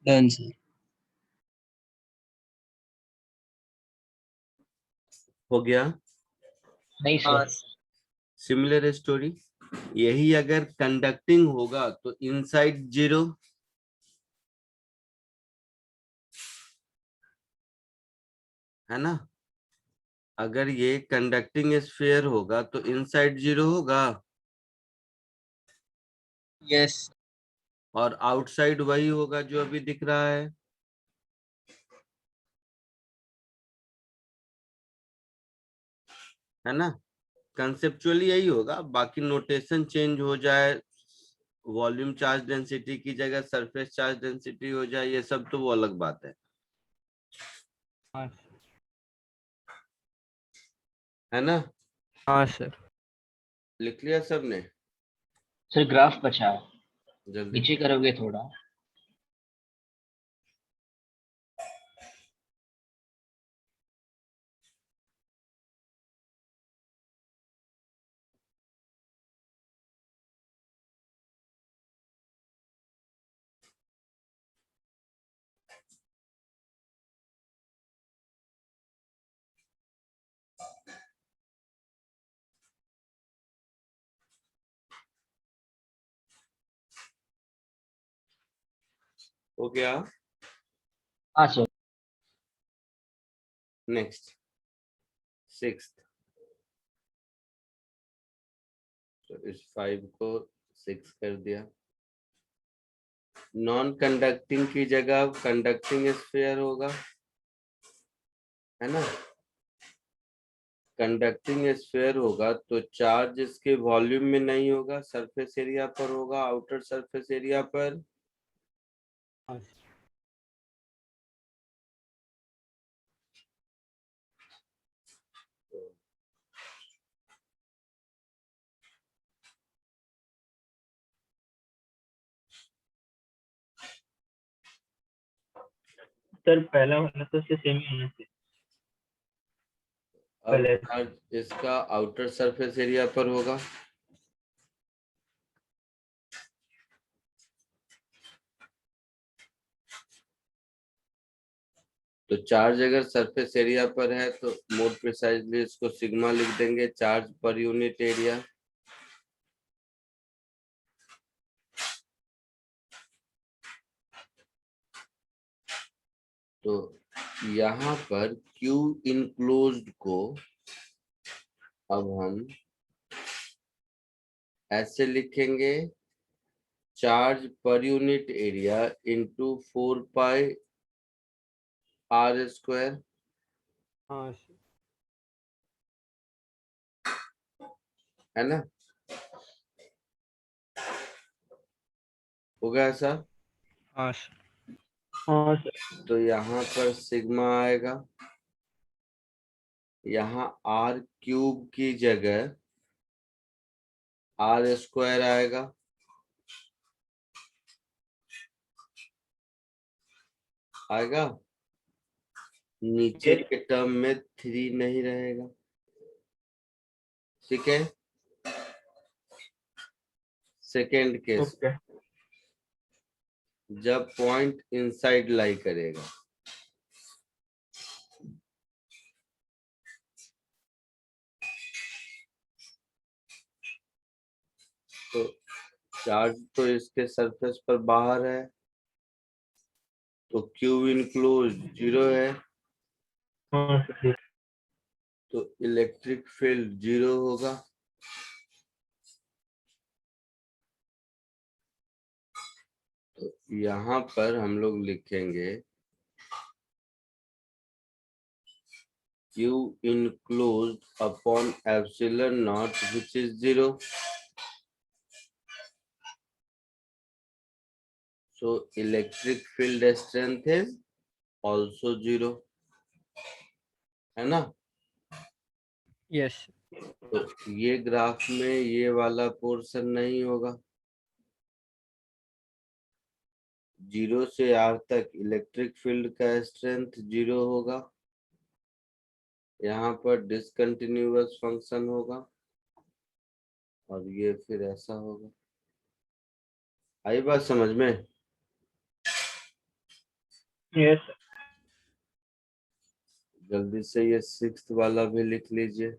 done sir, हो गया। नहीं हाँ सर सिमिलर स्टोरी, यही अगर कंडक्टिंग होगा तो इनसाइड 0, है ना। अगर ये कंडक्टिंग स्फीयर होगा तो इनसाइड 0 होगा Yes. और आउटसाइड वही होगा जो अभी दिख रहा है ना। कंसेप्चुअली यही होगा, बाकी नोटेशन चेंज हो जाए, वॉल्यूम चार्ज डेंसिटी की जगह सरफेस चार्ज डेंसिटी हो जाए, ये सब तो वो अलग बात हाँ है ना। हाँ सर। लिख लिया सबने? सर ग्राफ बचा है, जल्दी। नीचे करोगे थोड़ा। हो गया। हाँ सर। नेक्स्ट 6th, तो इस 5 को 6 कर दिया। नॉन कंडक्टिंग की जगह कंडक्टिंग स्फीयर होगा, है ना। कंडक्टिंग स्फीयर होगा तो चार्ज इसके वॉल्यूम में नहीं होगा, सरफेस एरिया पर होगा, आउटर सरफेस एरिया पर। हाँ सर, पहला वाला तो उससे सेम ही होना चाहिए। अब पहले चार्ज इसका आउटर सरफेस एरिया पर होगा, तो चार्ज अगर सरफेस एरिया पर है तो मोर प्रिसाइजली इसको सिग्मा लिख देंगे, चार्ज पर यूनिट एरिया। तो यहाँ पर Q इनक्लोज्ड को अब हम ऐसे लिखेंगे, charge per unit area into 4 पाई r², हाँ है ना। हो गया ऐसा। हाँ हाँ सर। तो यहाँ पर सिग्मा आएगा, यहाँ r³ की जगह r² आएगा, आएगा। नीचे के टर्म में 3 नहीं रहेगा, ठीक है। Second case, okay. जब पॉइंट इनसाइड लाई करेगा, तो चार्ज तो इसके सरफेस पर बाहर है, तो Q इनक्लोज 0 है, हाँ सर। तो इलेक्ट्रिक फील्ड 0 होगा। तो यहाँ पर हम लोग लिखेंगे Q enclosed upon epsilon naught which is 0. So electric field strength is also 0, है ना। यस। तो ये ग्राफ में ये वाला पोर्शन नहीं होगा, 0 से R तक इलेक्ट्रिक फील्ड का स्ट्रेंथ 0 होगा। यहाँ पर डिसकंटिन्यूअस फंक्शन होगा और ये फिर ऐसा होगा। आई बात समझ में? यस। जल्दी से ये 6th वाला भी लिख लीजिए।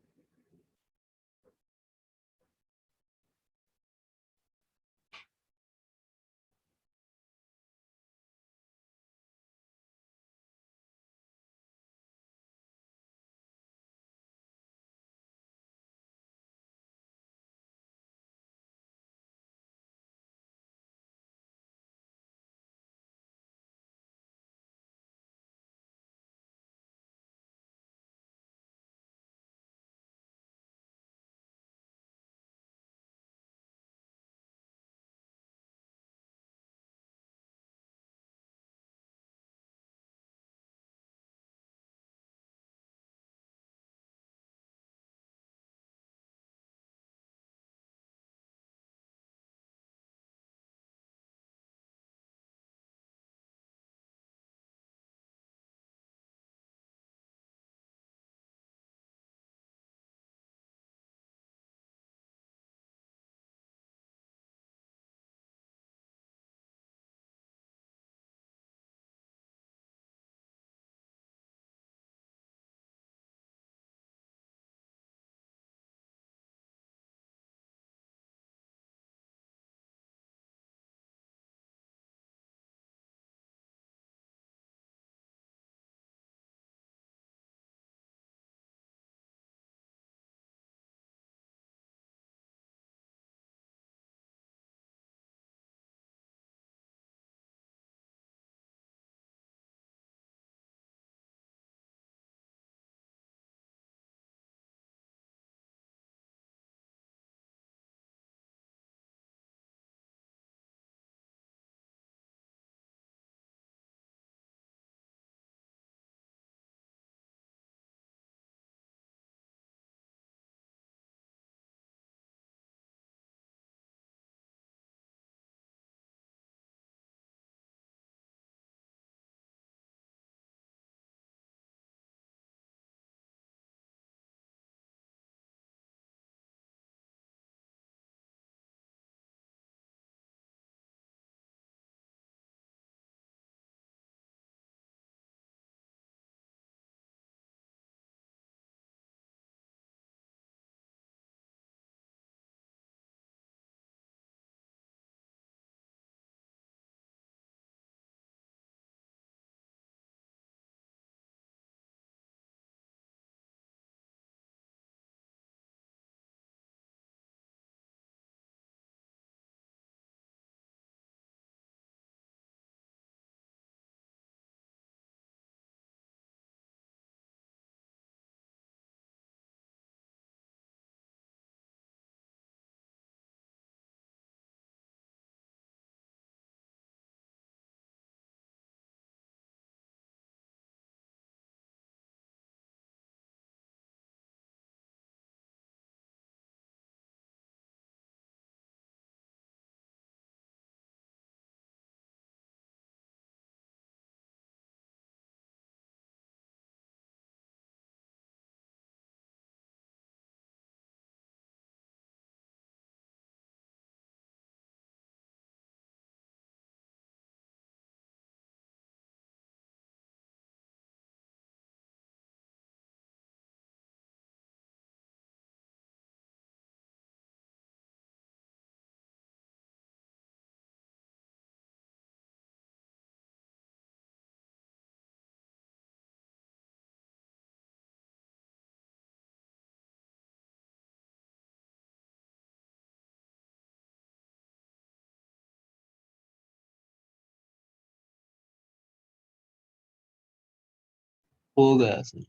हो गया सर।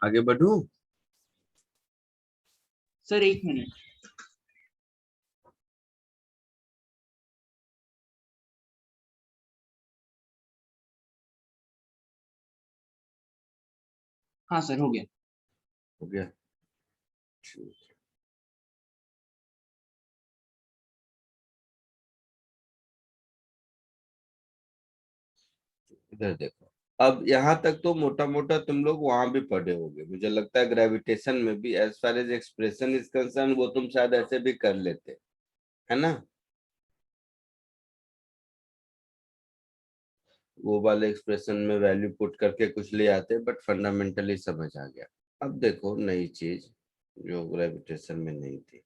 आगे बढ़ूं? Sir 1 minute. हाँ सर हो गया। हो गया? ठीक है। इधर देखो, अब यहाँ तक तो मोटा मोटा तुम लोग वहां भी पढ़े होगे, मुझे लगता है ग्रेविटेशन में भी as far as expression is concern वो तुम शायद ऐसे भी कर लेते, है ना? वो वाले एक्सप्रेशन में वैल्यू पुट करके कुछ ले आते, बट फंडामेंटली समझ आ गया। अब देखो नई चीज जो ग्रेविटेशन में नहीं थी।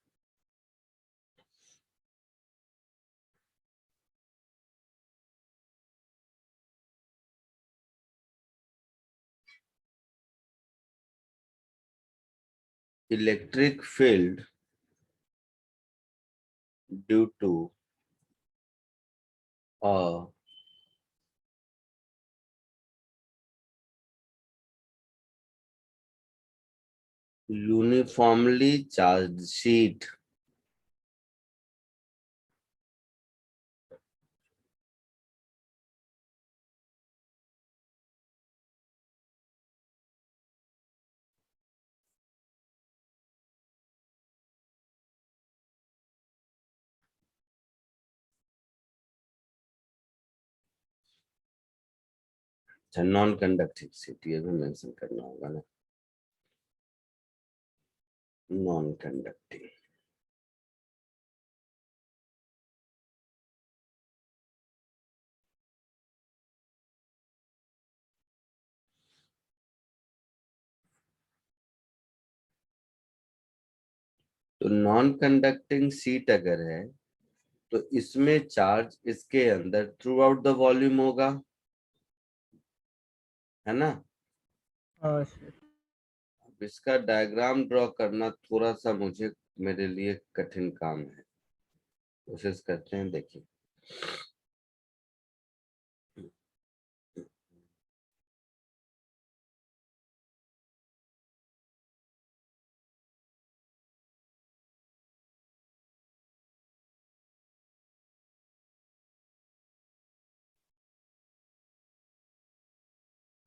Electric field due to a uniformly charged sheet non conducting sheet, ये भी मेंशन करना होगा ना, नॉन कंडक्टिंग। तो नॉन कंडक्टिंग शीट अगर है तो इसमें चार्ज इसके अंदर थ्रू आउट द वॉल्यूम होगा, है ना? हाँ सर। अब इसका डायग्राम ड्रॉ करना थोड़ा सा मुझे मेरे लिए कठिन काम है, कोशिश करते हैं। देखिए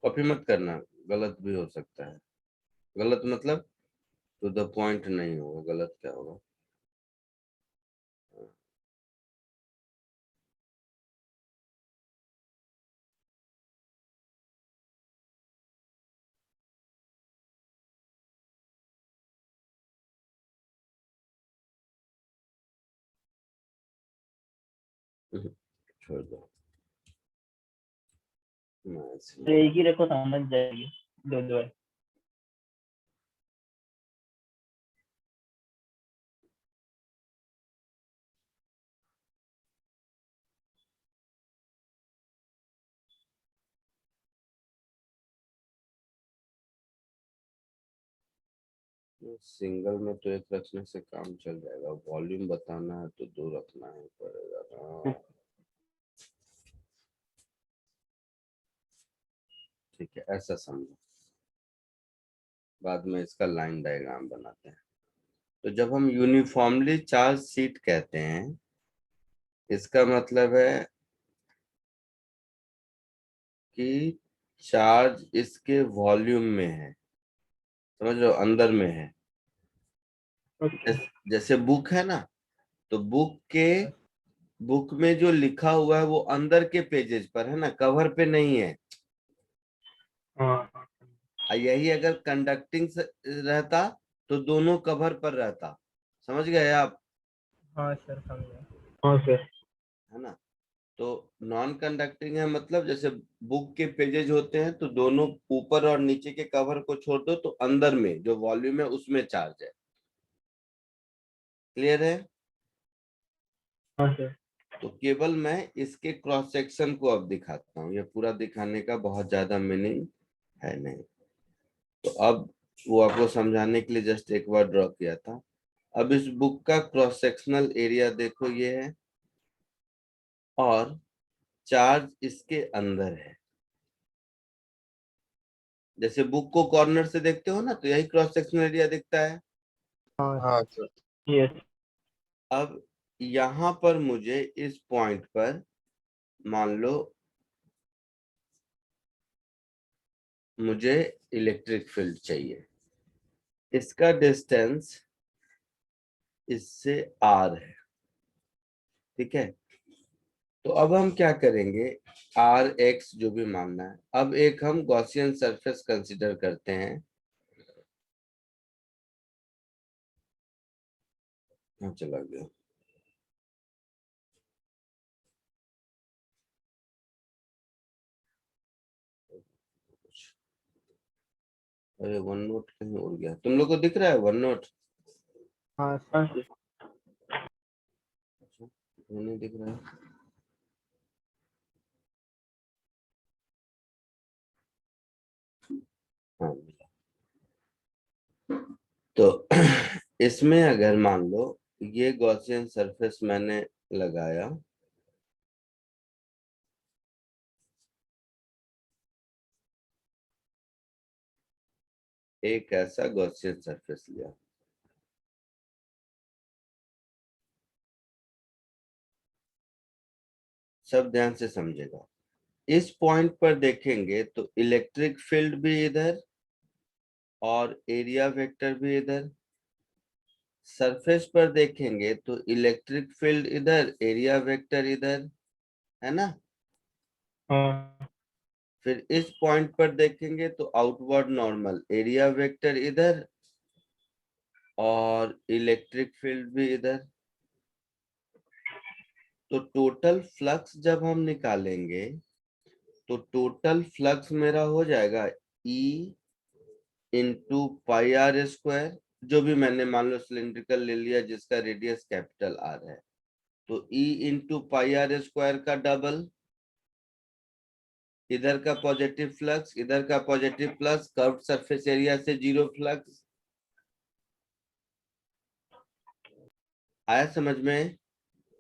कॉपी मत करना, गलत भी हो सकता है। गलत मतलब टू द पॉइंट नहीं होगा, गलत क्या होगा? छोड़ दो, तो एक ही रखो समझ जाएगी, दो दो है। सिंगल में तो एक रखने से काम चल जाएगा, वॉल्यूम बताना है तो दो रखना ही पड़ेगा ना। ठीक है, ऐसा समझो, बाद में इसका लाइन डायग्राम बनाते हैं। तो जब हम यूनिफॉर्मली चार्ज शीट कहते हैं, इसका मतलब है कि चार्ज इसके वॉल्यूम में है, समझ लो, अंदर में है। ओके। जैसे बुक है ना, तो बुक में जो लिखा हुआ है वो अंदर के पेजेस पर है ना, कवर पे नहीं है। हाँ यही अगर कंडक्टिंग रहता तो दोनों कवर पर रहता, समझ गए आप? हाँ सर समझा। हाँ सर। है ना? तो नॉन कंडक्टिंग है मतलब जैसे बुक के पेजेज होते हैं तो दोनों ऊपर और नीचे के कवर को छोड़ दो तो अंदर में जो वॉल्यूम है उसमें चार्ज है। क्लियर है? हाँ सर। तो केवल मैं इसके क्रॉस सेक्शन को अब दिखाता हूँ, ये पूरा दिखाने का बहुत ज्यादा मीनिंग है नहीं। तो अब वो आपको समझाने के लिए जस्ट एक बार ड्रॉ किया था। अब इस बुक का क्रॉस सेक्शनल एरिया देखो ये है, और चार्ज इसके अंदर है। जैसे बुक को कॉर्नर से देखते हो ना, तो यही क्रॉस सेक्शनल एरिया दिखता है। हाँ सर। यस अब यहाँ पर मुझे इस पॉइंट पर मान लो मुझे इलेक्ट्रिक फील्ड चाहिए, इसका डिस्टेंस इससे आर है, ठीक है। तो अब हम क्या करेंगे, आर एक्स जो भी मानना है। अब एक हम गॉसियन सरफेस कंसीडर करते हैं। हाँ चला गया। अरे वन नोट कहीं उड़ गया, तुम लोग को दिख रहा है वन नोट? हाँ हाँ सर। अच्छा, नहीं दिख रहा है। हाँ मिला। तो इसमें अगर मान लो ये गॉसियन सरफेस मैंने लगाया, एक ऐसा गॉसियन सरफेस लिया, सब ध्यान से समझेगा। इस पॉइंट पर देखेंगे तो इलेक्ट्रिक फील्ड भी इधर और एरिया वेक्टर भी इधर। सरफेस पर देखेंगे तो इलेक्ट्रिक फील्ड इधर, एरिया वेक्टर इधर, है ना। हाँ फिर इस पॉइंट पर देखेंगे तो आउटवर्ड नॉर्मल, एरिया वेक्टर इधर और इलेक्ट्रिक फील्ड भी इधर। तो टोटल फ्लक्स जब हम निकालेंगे तो टोटल फ्लक्स मेरा हो जाएगा E into pi R square, जो भी मैंने मान लो सिलिंड्रिकल ले लिया जिसका रेडियस कैपिटल आर है। तो E into pi R square का डबल, इधर का पॉजिटिव फ्लक्स इधर का positive plus, curved surface area से जीरो फ्लक्स। आया समझ में?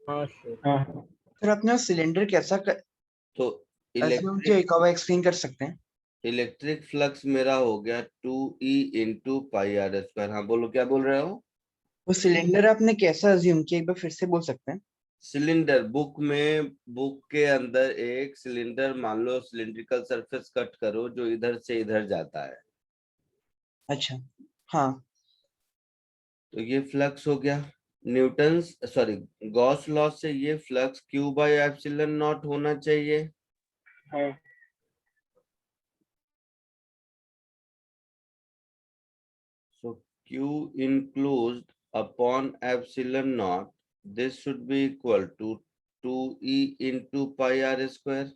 हाँ सर। हाँ सर अपना सिलेंडर कैसा तो assume किया, एक बार एक्सप्लेन कर सकते हैं? इलेक्ट्रिक फ्लक्स मेरा हो गया 2E into pi R square. हाँ बोलो, क्या बोल रहे हो? वो सिलेंडर आपने कैसा अज्यूम किया, एक बार फिर से बोल सकते हैं? सिलेंडर, बुक के अंदर एक सिलेंडर मान लो, सिलिंड्रिकल सरफेस कट करो जो इधर से इधर जाता है, अच्छा हाँ। तो ये फ्लक्स हो गया। न्यूटन्स सॉरी गॉस लॉ से ये flux Q by epsilon not होना चाहिए। हाँ So Q enclosed upon epsilon naught, this should be equal to 2E into pi r square।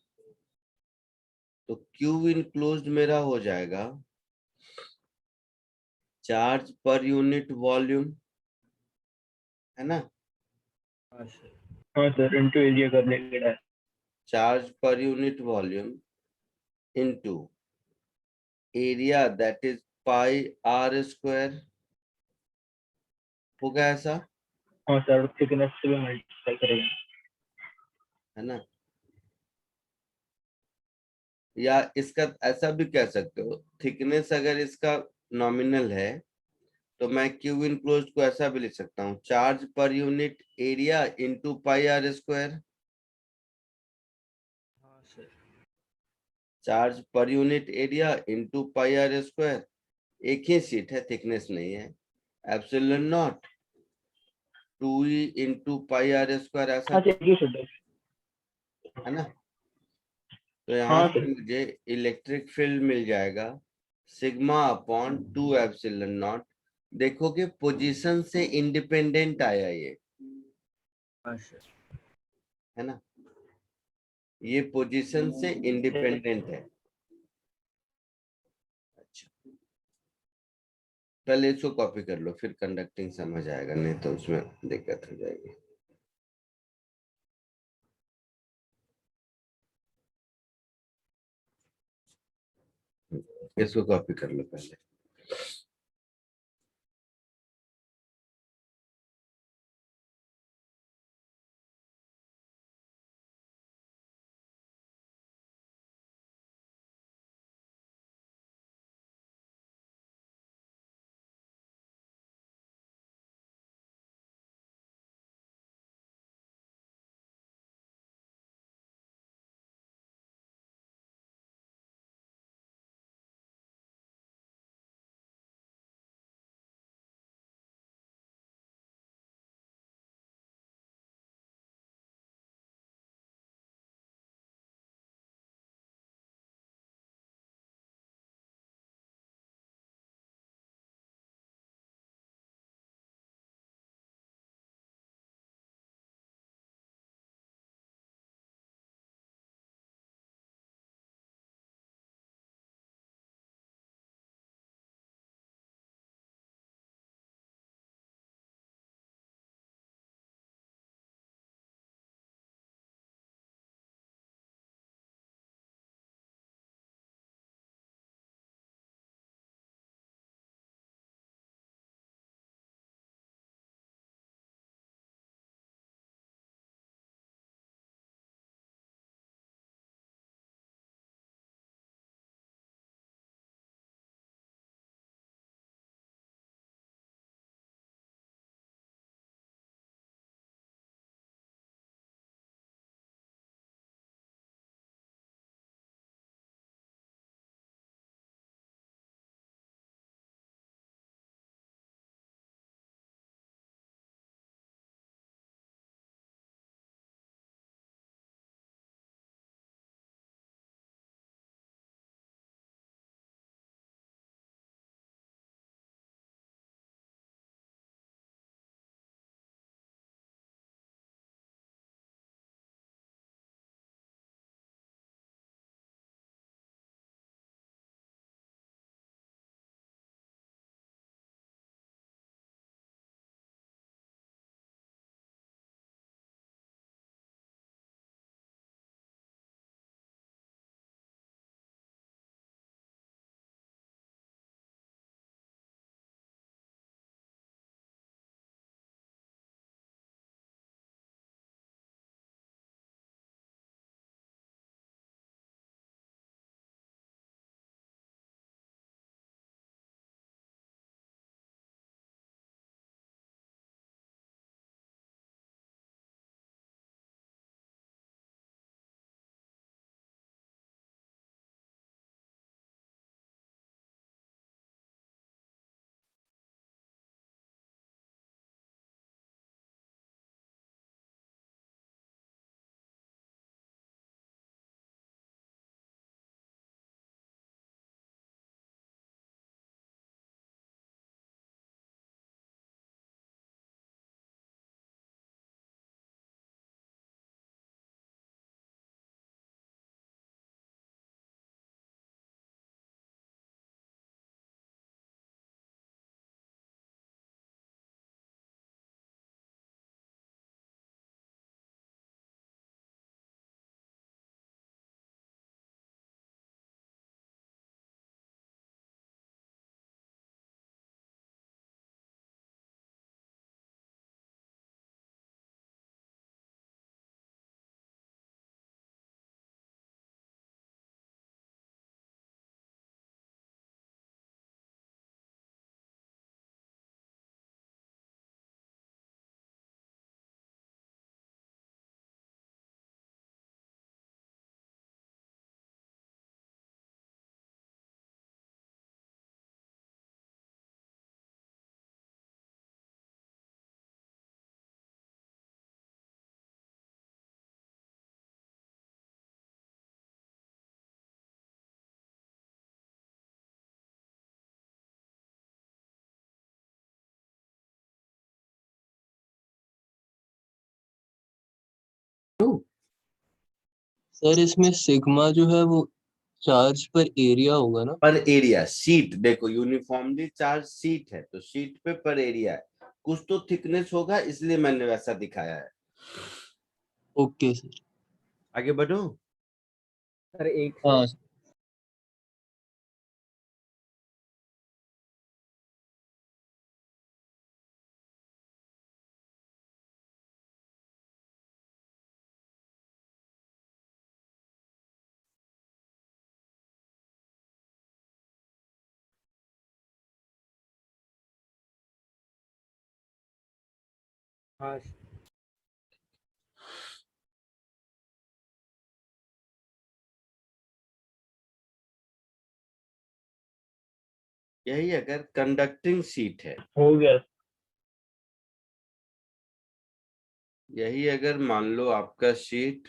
तो Q enclosed मेरा हो जाएगा चार्ज पर यूनिट वॉल्यूम, है ना। हाँ सर, इंटू एरिया करने के लिए। Charge per unit volume into area that is pi R square, होगा ऐसा, हाँ सर, थिकनेस से भी मल्टीप्लाई करेंगे। है ना। या इसका ऐसा भी कह सकते हो, थिकनेस अगर इसका नॉमिनल है तो मैं क्यू इनक्लोज्ड को ऐसा भी लिख सकता हूँ, charge per unit area into pi R square. Charge per unit area into pi R square, एक ही सीट है, थिकनेस नहीं है। Epsilon naught 2E into pi R square, ऐसा अच्छा, एक ही शुद्ध है। है ना। तो यहाँ हाँ से सर। मुझे इलेक्ट्रिक फील्ड मिल जाएगा सिग्मा अपॉन 2 एप्सिलॉन नॉट। देखोगे पोजीशन से इंडिपेंडेंट आया ये, है ना, ये पोजीशन से इंडिपेंडेंट है। अच्छा, पहले इसको कॉपी कर लो, फिर कंडक्टिंग समझ आएगा, नहीं तो उसमें दिक्कत हो जाएगी। इसको कॉपी कर लो पहले। सर इसमें सिग्मा जो है वो चार्ज पर एरिया होगा ना? पर एरिया शीट, देखो यूनिफॉर्मली चार्ज शीट है तो शीट पे पर एरिया है, कुछ तो थिकनेस होगा इसलिए मैंने वैसा दिखाया है। Okay sir. आगे बढ़ो। सर एक हाँ हाँ यही अगर कंडक्टिंग शीट है, हो गया। यही अगर मान लो आपका शीट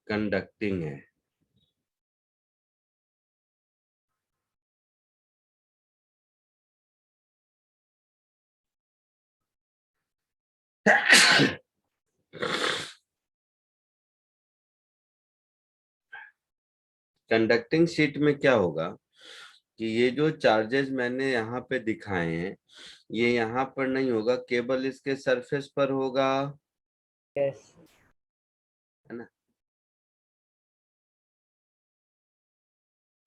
कंडक्टिंग है, कंडक्टिंग शीट में क्या होगा कि ये जो चार्जेस मैंने यहाँ पे दिखाए हैं, ये यहाँ पर नहीं होगा, केवल इसके सरफेस पर होगा, यस। है ना।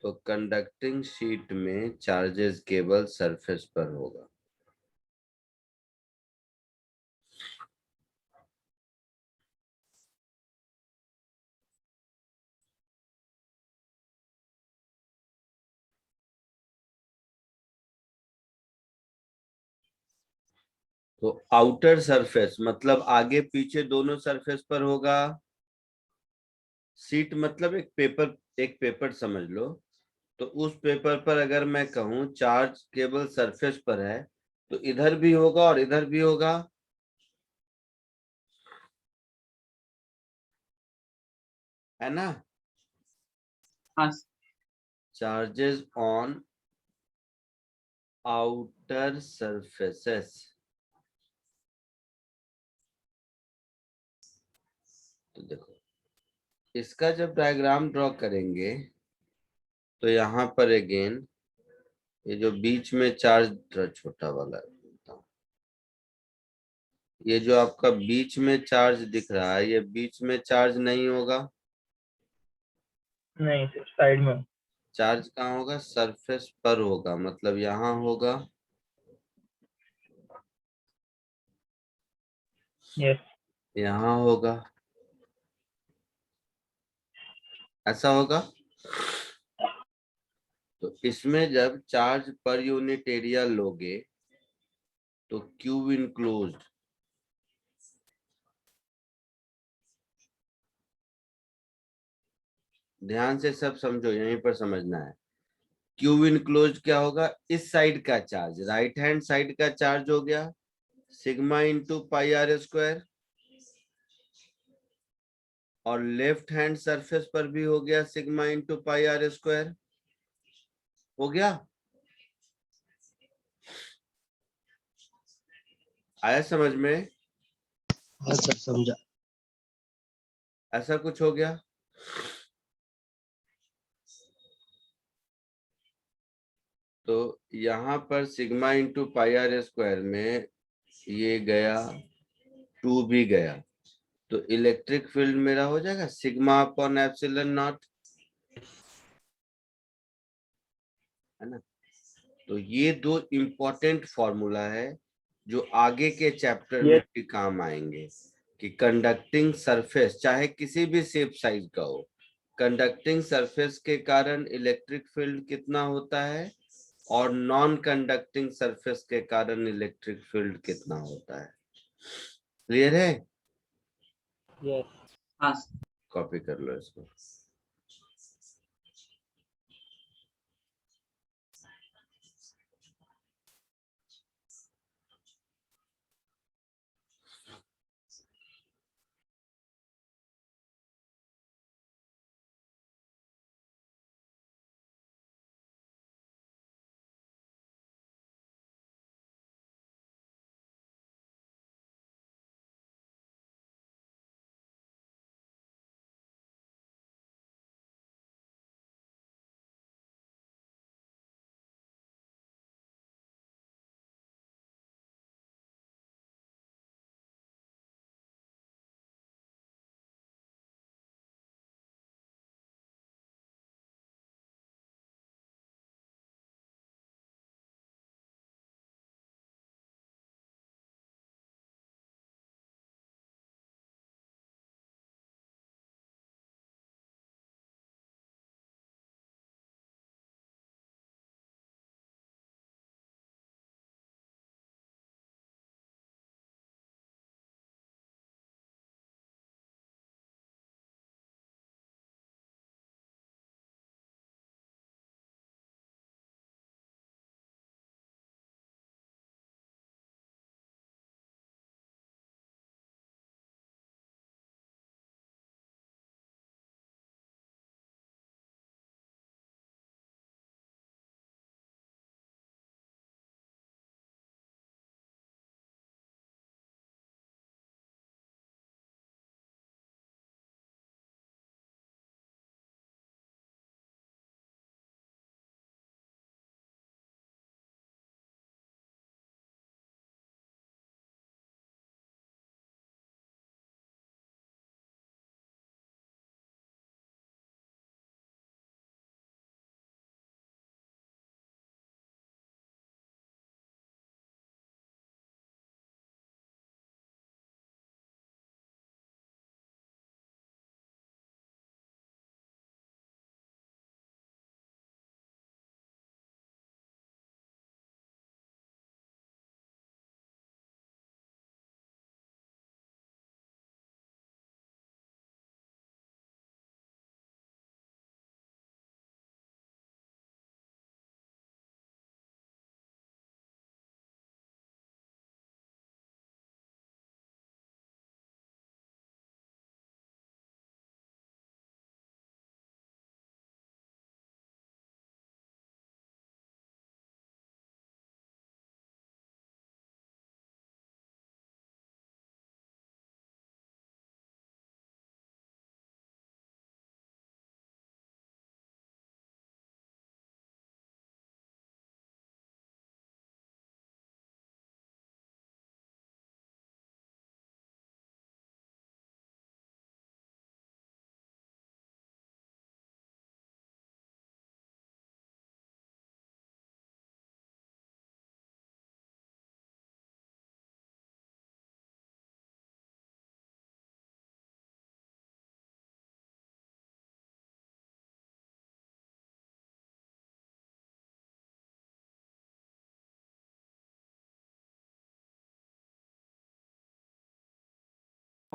तो कंडक्टिंग शीट में चार्जेस केवल सरफेस पर होगा। तो आउटर सरफेस मतलब आगे पीछे दोनों सरफेस पर होगा। शीट मतलब एक पेपर समझ लो। तो उस पेपर पर अगर मैं कहूं चार्ज केवल सरफेस पर है, तो इधर भी होगा और इधर भी होगा, है ना। हाँ चार्जेस ऑन आउटर सरफेसेस। तो देखो, इसका जब डायग्राम ड्रॉ करेंगे तो यहाँ पर अगेन ये जो बीच में चार्ज छोटा वाला है, ये जो आपका बीच में चार्ज दिख रहा है, ये बीच में चार्ज नहीं होगा। नहीं सिर्फ साइड में। चार्ज कहाँ होगा? सरफेस पर होगा, मतलब यहाँ होगा। यस। यहाँ होगा, ऐसा होगा। तो इसमें जब चार्ज पर यूनिट एरिया लोगे तो क्यू इनक्लोज्ड, ध्यान से सब समझो, यहीं पर समझना है। क्यू इनक्लोज्ड क्या होगा? इस साइड का चार्ज, राइट हैंड साइड का चार्ज हो गया sigma into pi R square, और लेफ्ट हैंड सरफेस पर भी हो गया sigma into pi R square. हो गया? आया समझ में? हाँ सर समझा। ऐसा कुछ हो गया। तो यहाँ पर sigma into pi R square में ये गया, 2 भी गया, तो इलेक्ट्रिक फील्ड मेरा हो जाएगा सिग्मा अपॉन एप्सिलॉन नॉट, है ना। तो ये दो इम्पोर्टेंट फॉर्मूला है जो आगे के चैप्टर में यस। भी काम आएंगे कि कंडक्टिंग सरफेस चाहे किसी भी शेप साइज का हो, कंडक्टिंग सरफेस के कारण इलेक्ट्रिक फील्ड कितना होता है और नॉन कंडक्टिंग सरफेस के कारण इलेक्ट्रिक फील्ड कितना होता है। क्लियर है? यस। हाँ कॉपी कर लो इसको।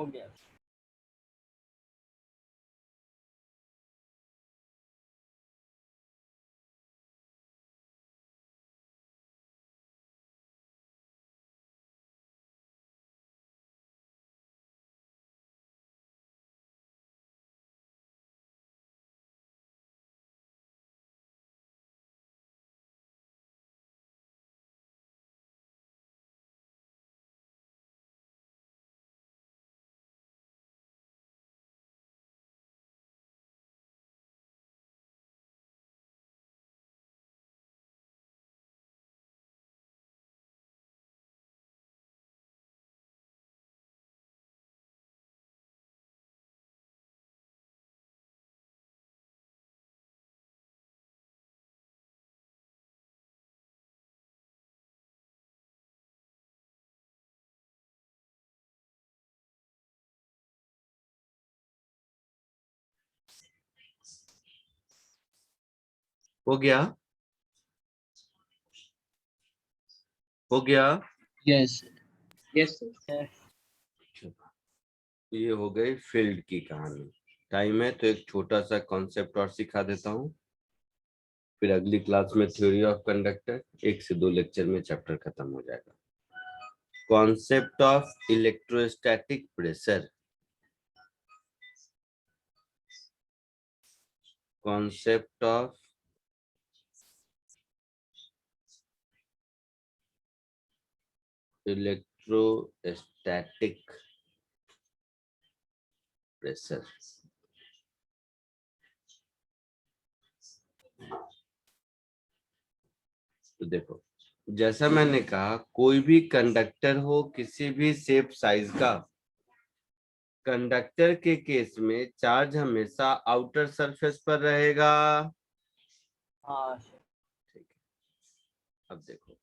हो गया। हो गया? हो गया? यस यस ये हो गई फील्ड की कहानी। टाइम है तो एक छोटा सा कॉन्सेप्ट और सिखा देता हूँ, फिर अगली क्लास में थ्योरी ऑफ कंडक्टर 1 से 2 लेक्चर में चैप्टर खत्म हो जाएगा। Concept of electrostatic pressure. Concept of electrostatic pressure. तो देखो, जैसा मैंने कहा, कोई भी कंडक्टर हो किसी भी शेप साइज का, कंडक्टर के केस में चार्ज हमेशा आउटर सरफेस पर रहेगा। हाँ ठीक है, अब देखो,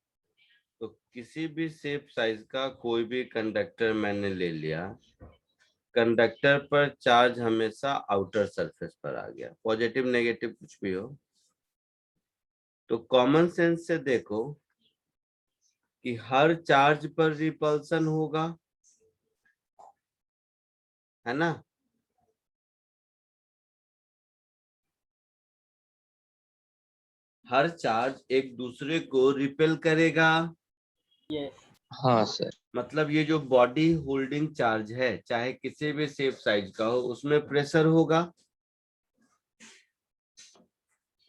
तो किसी भी शेप साइज का कोई भी कंडक्टर मैंने ले लिया, कंडक्टर पर चार्ज हमेशा आउटर सरफेस पर आ गया, पॉजिटिव नेगेटिव कुछ भी हो। तो कॉमन सेंस से देखो कि हर चार्ज पर रिपल्सन होगा, है ना? हर चार्ज एक दूसरे को रिपेल करेगा। यस हाँ सर मतलब ये जो बॉडी होल्डिंग चार्ज है, चाहे किसी भी शेप साइज का हो, उसमें प्रेशर होगा।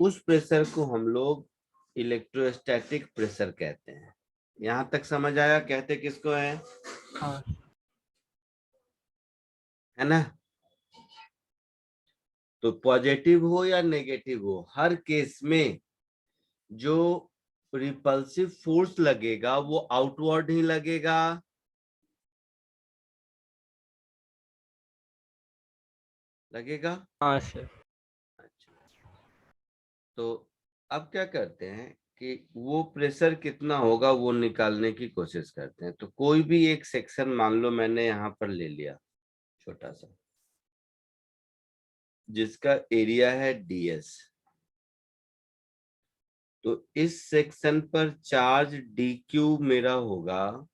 उस प्रेशर को हम लोग इलेक्ट्रोस्टैटिक प्रेशर कहते हैं। यहां तक समझ आया? कहते किसको है? हाँ है ना? तो पॉजिटिव हो या नेगेटिव हो, हर केस में जो रिपल्सिव फोर्स लगेगा वो आउटवर्ड ही लगेगा। लगेगा? हाँ सर। अच्छा, तो अब क्या करते हैं कि वो प्रेशर कितना होगा वो निकालने की कोशिश करते हैं। तो कोई भी एक सेक्शन मान लो मैंने यहाँ पर ले लिया, छोटा सा, जिसका एरिया है ds। तो इस सेक्शन पर चार्ज dq मेरा होगा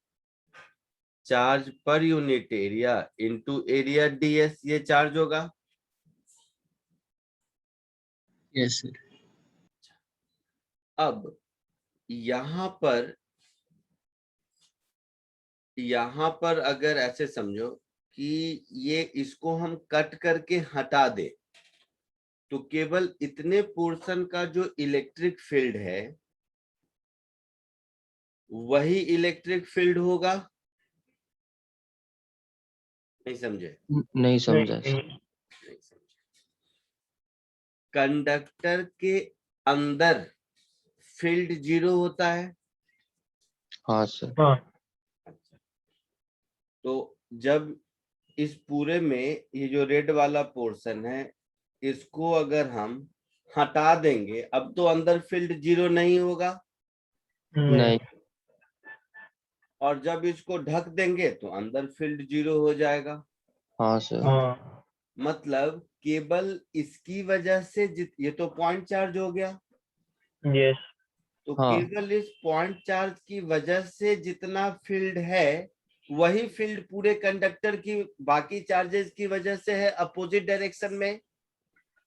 charge per unit area into area ds, ये चार्ज होगा। यस सर अब यहाँ पर अगर ऐसे समझो कि ये इसको हम कट करके हटा दे, तो केवल इतने पोर्शन का जो इलेक्ट्रिक फील्ड है वही इलेक्ट्रिक फील्ड होगा। नहीं समझे? नहीं समझा सर नहीं समझे। कंडक्टर के अंदर फील्ड 0 होता है। हाँ सर हाँ अच्छा, तो जब इस पूरे में ये जो रेड वाला पोर्शन है, इसको अगर हम हटा देंगे, अब तो अंदर फील्ड 0 नहीं होगा। नहीं और जब इसको ढक देंगे तो अंदर फील्ड 0 हो जाएगा। हाँ सर हाँ मतलब केवल इसकी वजह से ये तो पॉइंट चार्ज हो गया, यस तो हाँ केवल इस पॉइंट चार्ज की वजह से जितना फील्ड है वही फील्ड पूरे कंडक्टर की बाकी चार्जेस की वजह से है अपोजिट डायरेक्शन में,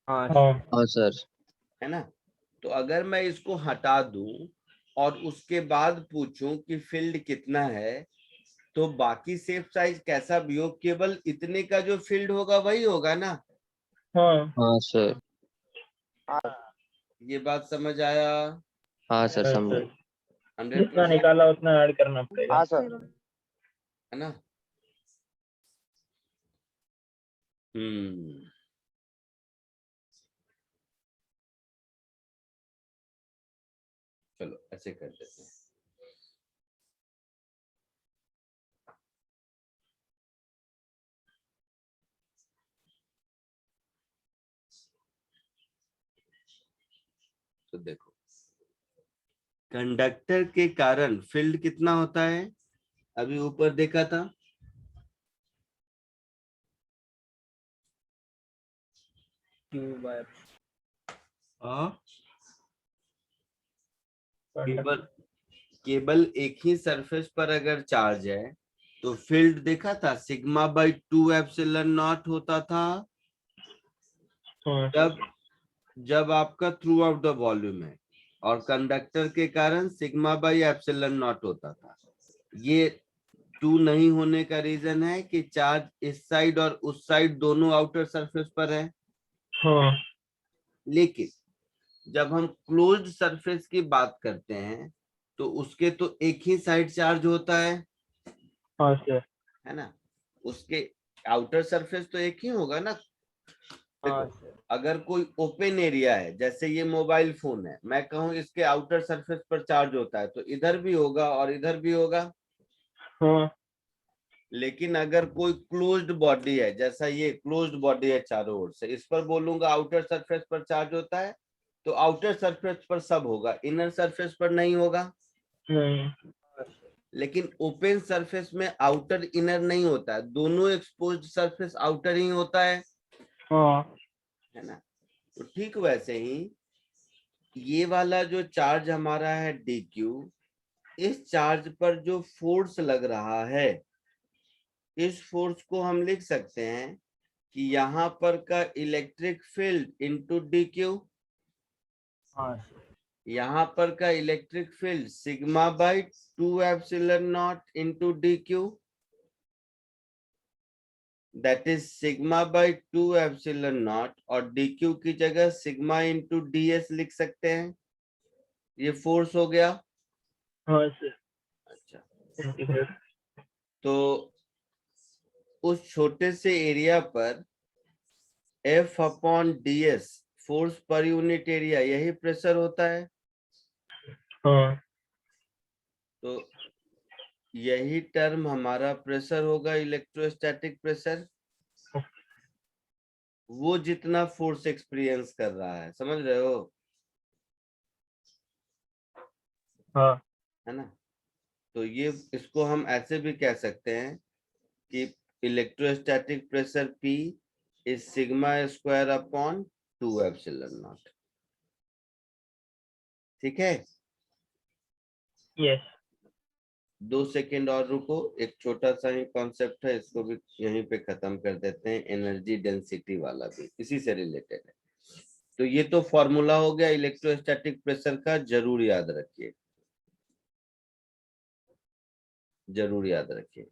हाँ हाँ सर। है ना। तो अगर मैं इसको हटा दूं और उसके बाद पूछूं कि फील्ड कितना है, तो बाकी शेप साइज कैसा भी हो, केवल इतने का जो फील्ड होगा वही होगा ना। हाँ हाँ सर। ये बात समझ आया? हाँ सर समझ। 100%, जितना निकाला उतना ऐड करना पड़ेगा। हाँ सर। है ना। हम्म, चलो ऐसे कर देते हैं। तो देखो, कंडक्टर के कारण फील्ड कितना होता है, अभी ऊपर देखा था, हाँ, केवल केवल एक ही सरफेस पर अगर चार्ज है तो फील्ड देखा था सिग्मा बाई 2 एप्सिलॉन नॉट होता था, हाँ जब आपका थ्रू आउट द वॉल्यूम है, और कंडक्टर के कारण सिग्मा बाई एप्सिलॉन नॉट होता था। ये 2 नहीं होने का रीजन है कि चार्ज इस साइड और उस साइड दोनों आउटर सरफेस पर है। हाँ लेकिन जब हम क्लोज्ड सरफेस की बात करते हैं तो उसके तो एक ही साइड चार्ज होता हाँ सर। है ना। उसके आउटर सरफेस तो एक ही होगा ना। हाँ देखो, अगर कोई ओपन एरिया है, जैसे ये मोबाइल फोन है, मैं कहूँ इसके आउटर सरफेस पर चार्ज होता है, तो इधर भी होगा और इधर भी होगा। हाँ लेकिन अगर कोई क्लोज्ड बॉडी है, जैसा ये क्लोज्ड बॉडी है चारों ओर से, इस पर बोलूंगा आउटर सरफेस पर चार्ज होता है, तो आउटर सरफेस पर सब होगा, इनर सरफेस पर नहीं होगा। नहीं। लेकिन ओपन सरफेस में आउटर इनर नहीं होता है, दोनों एक्सपोज्ड सरफेस आउटर ही होता हाँ है ना। तो ठीक वैसे ही ये वाला जो चार्ज हमारा है dq, इस चार्ज पर जो फोर्स लग रहा है, इस फोर्स को हम लिख सकते हैं कि यहाँ पर का इलेक्ट्रिक फील्ड इंटू dq, हाँ यहाँ पर का electric field sigma by 2 epsilon naught into dq, that is sigma by 2 epsilon not, और dq की जगह सिग्मा इंटू ds लिख सकते हैं। ये फोर्स हो गया। हाँ सर। अच्छा, तो उस छोटे से एरिया पर F अपॉन ds फोर्स पर यूनिट एरिया, यही प्रेशर होता है। हाँ तो यही टर्म हमारा प्रेशर होगा, इलेक्ट्रोस्टैटिक प्रेशर। वो जितना फोर्स एक्सपीरियंस कर रहा है, समझ रहे हो, हाँ है ना। तो ये इसको हम ऐसे भी कह सकते हैं कि electrostatic pressure P is sigma square upon 2 epsilon not. ठीक है, यस। 2 सेकेंड और रुको, एक छोटा सा ही कॉन्सेप्ट है, इसको भी यहीं पे खत्म कर देते हैं। एनर्जी डेंसिटी वाला भी इसी से रिलेटेड है। तो ये तो फॉर्मूला हो गया इलेक्ट्रोस्टैटिक प्रेशर का, जरूर याद रखिए, जरूर याद रखिए।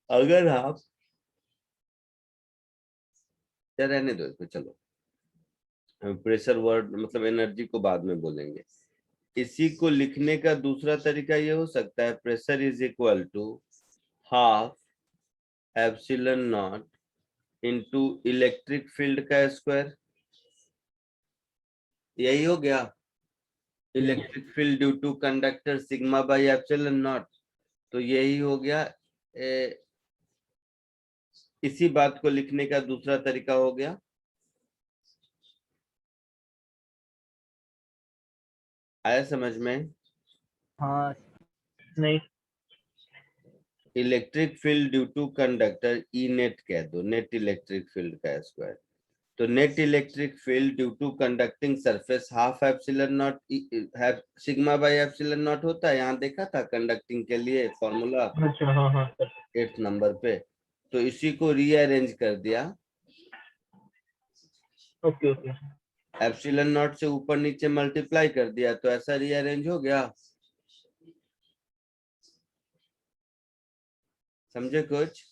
अगर आप, रहने दो इसको, चलो हम प्रेशर वर्ड मतलब एनर्जी को बाद में बोलेंगे। इसी को लिखने का दूसरा तरीका ये हो सकता है, pressure is equal to half epsilon naught into electric field का स्क्वायर। यही हो गया electric field due to conductor sigma by epsilon naught. तो यही हो गया इसी बात को लिखने का दूसरा तरीका हो गया। आया समझ में? हाँ नहीं। Electric field due to conductor E net कह दो, नेट इलेक्ट्रिक फील्ड का स्क्वायर। तो net electric field due to conducting surface half epsilon naught sigma by epsilon naught होता है। यहाँ देखा था कंडक्टिंग के लिए फॉर्मूला अच्छा हाँ हाँ सर 8th नंबर पे। तो इसी को रीअरेंज कर दिया, ओके ओके एप्सिलॉन नॉट से ऊपर नीचे मल्टीप्लाई कर दिया, तो ऐसा रीअरेंज हो गया। समझे कुछ?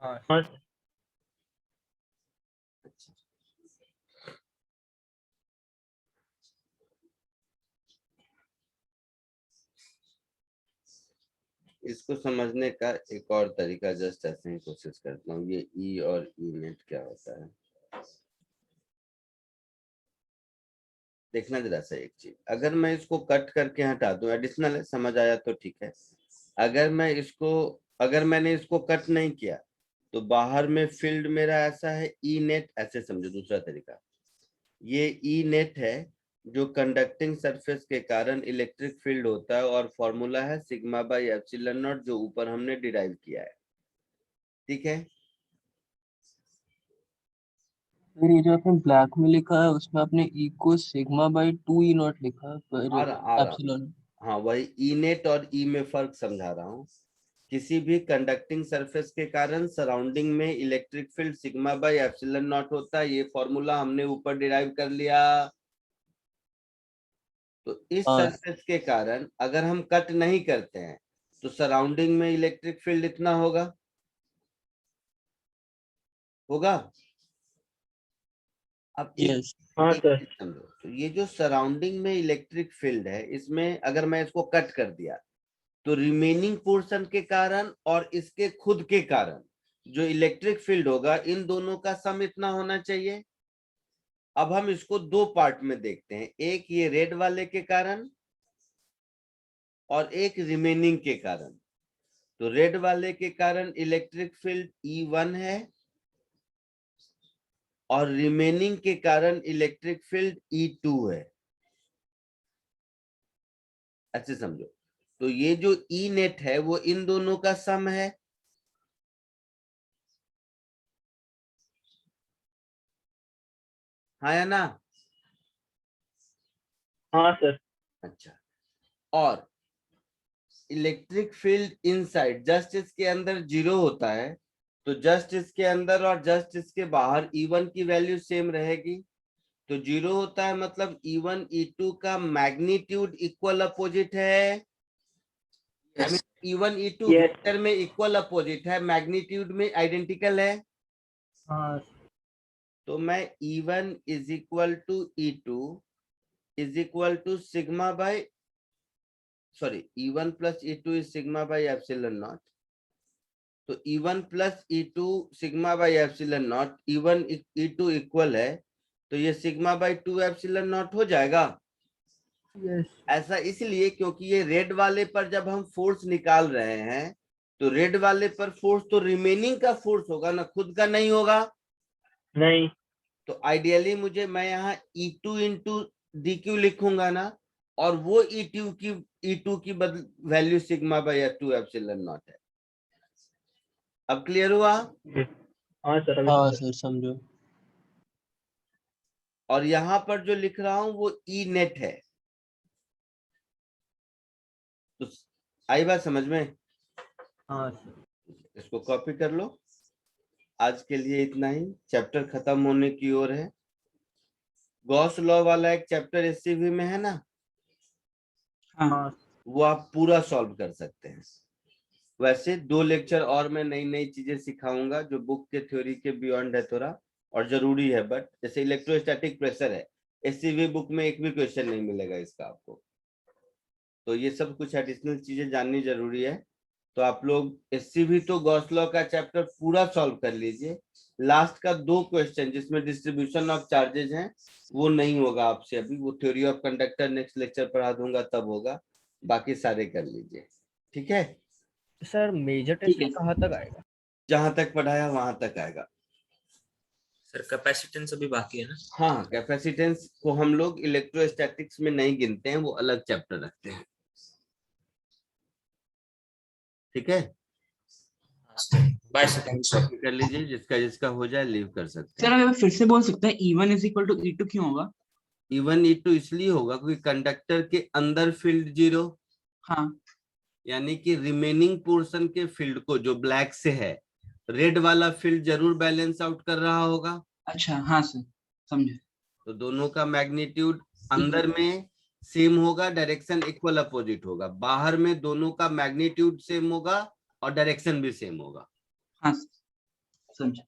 हाँ सर इसको समझने का एक और तरीका जस्ट ऐसे ही कोशिश करता हूँ। ये ई और ई नेट क्या होता है देखना जरा सा एक चीज। अगर मैं इसको कट करके हटा दूं, एडिशनल है, समझ आया तो ठीक है। अगर मैंने इसको कट नहीं किया तो बाहर में फील्ड मेरा ऐसा है ई नेट, ऐसे समझो। दूसरा तरीका, ये ई नेट है जो कंडक्टिंग सरफेस के कारण इलेक्ट्रिक फील्ड होता है, और फॉर्मूला है सिग्मा बाई एप्सिलॉन नॉट जो ऊपर हमने डिराइव किया है। ठीक है, फिर ये जो आपने ब्लैक में लिखा है उसमें आपने ई को सिग्मा बाई 2E0 लिखा है पर आ रहा एप्सिलॉन। हाँ, वही ई नेट और ई में फर्क समझा रहा हूँ। किसी भी कंडक्टिंग सरफेस के कारण सराउंडिंग में electric field sigma by epsilon naught होता है। ये फॉर्मूला हमने ऊपर डिराइव कर लिया। तो इस हाँ सरफेस के कारण अगर हम कट नहीं करते हैं तो सराउंडिंग में इलेक्ट्रिक फील्ड इतना होगा होगा। अब यस हाँ एक सर चीज समझो, तो ये जो सराउंडिंग में इलेक्ट्रिक फील्ड है, इसमें अगर मैं इसको कट कर दिया तो रिमेनिंग पोर्शन के कारण और इसके खुद के कारण जो इलेक्ट्रिक फील्ड होगा, इन दोनों का सम इतना होना चाहिए। अब हम इसको दो पार्ट में देखते हैं, एक ये रेड वाले के कारण और एक रिमेनिंग के कारण। तो रेड वाले के कारण इलेक्ट्रिक फील्ड E1 है और रिमेनिंग के कारण इलेक्ट्रिक फील्ड E2 है। अच्छे समझो, तो ये जो ई नेट है वो इन दोनों का सम है। हाँ या ना? हाँ सर अच्छा, और इलेक्ट्रिक फील्ड इनसाइड जस्ट इसके अंदर 0 होता है, तो जस्ट इसके अंदर और जस्ट इसके बाहर E1 की वैल्यू सेम रहेगी। तो 0 होता है मतलब E1 E2 का मैग्नीट्यूड इक्वल अपोजिट है। E1 E2 यस वेक्टर में इक्वल अपोजिट है, मैग्नीट्यूड में आइडेंटिकल है। हाँ तो मैं E1 is equal to E2 is equal to sigma by E1 plus E2 is sigma by epsilon naught. तो E1 plus E2 sigma by epsilon naught, E1 E2 equal है, तो ये सिग्मा बाय 2 एप्सिलॉन नॉट हो जाएगा। Yes ऐसा इसलिए क्योंकि ये रेड वाले पर जब हम फोर्स निकाल रहे हैं तो रेड वाले पर फोर्स तो रिमेनिंग का फोर्स होगा ना, खुद का नहीं होगा। नहीं तो आइडियली मैं यहाँ E2 इंटू DQ लिखूंगा ना, और वो E2 की value sigma bye 2 epsilon not है। अब क्लियर हुआ? हाँ सर अभी हाँ समझा। सर समझो। और यहाँ पर जो लिख रहा हूं वो ई नेट है। तो आई बात समझ में? हाँ सर इसको कॉपी कर लो। आज के लिए इतना ही, चैप्टर खत्म होने की ओर है। गॉस लॉ वाला एक चैप्टर एससीवी में है ना, हाँ वो आप पूरा सॉल्व कर सकते हैं। वैसे 2 लेक्चर और मैं नई नई चीजें सिखाऊंगा जो बुक के थ्योरी के बियॉन्ड है थोड़ा, और जरूरी है। बट जैसे इलेक्ट्रोस्टैटिक प्रेशर है, एससीवी बुक में एक भी क्वेश्चन नहीं मिलेगा इसका आपको। तो ये सब कुछ एडिशनल चीजें जाननी जरूरी है। तो आप लोग एससीवी तो गॉस लॉ का चैप्टर पूरा सॉल्व कर लीजिए। लास्ट का 2 क्वेश्चन जिसमें डिस्ट्रीब्यूशन ऑफ चार्जेस हैं वो नहीं होगा आपसे अभी, वो theory of conductor next lecture पढ़ा दूंगा तब होगा। बाकी सारे कर लीजिए, ठीक है? सर मेजर ठीक है टेंशन कहाँ तक आएगा? जहां तक पढ़ाया वहां तक आएगा। सर कैपेसिटेंस अभी बाकी है ना? हाँ, कैपेसिटेंस को हम लोग इलेक्ट्रोस्टैटिक्स में नहीं गिनते हैं, वो अलग चैप्टर रखते हैं। ठीक है? Bye sir, thank you sir. कर लीजिए, जिसका जिसका हो जाए लीव कर सकते सर हैं। अगर फिर से बोल सकते हैं E1 is equal to E2 क्यों होगा? इवन ई टू इसलिए होगा क्योंकि कंडक्टर के अंदर फील्ड 0, हाँ यानी कि रिमेनिंग पोर्शन के फील्ड को जो ब्लैक से है, रेड वाला फील्ड जरूर बैलेंस आउट कर रहा होगा। अच्छा, हाँ सर समझे। तो दोनों का मैग्नीट्यूड अंदर में सेम होगा, डायरेक्शन इक्वल अपोजिट होगा। बाहर में दोनों का मैग्नीट्यूड सेम होगा और डायरेक्शन भी सेम होगा। हाँ समझे।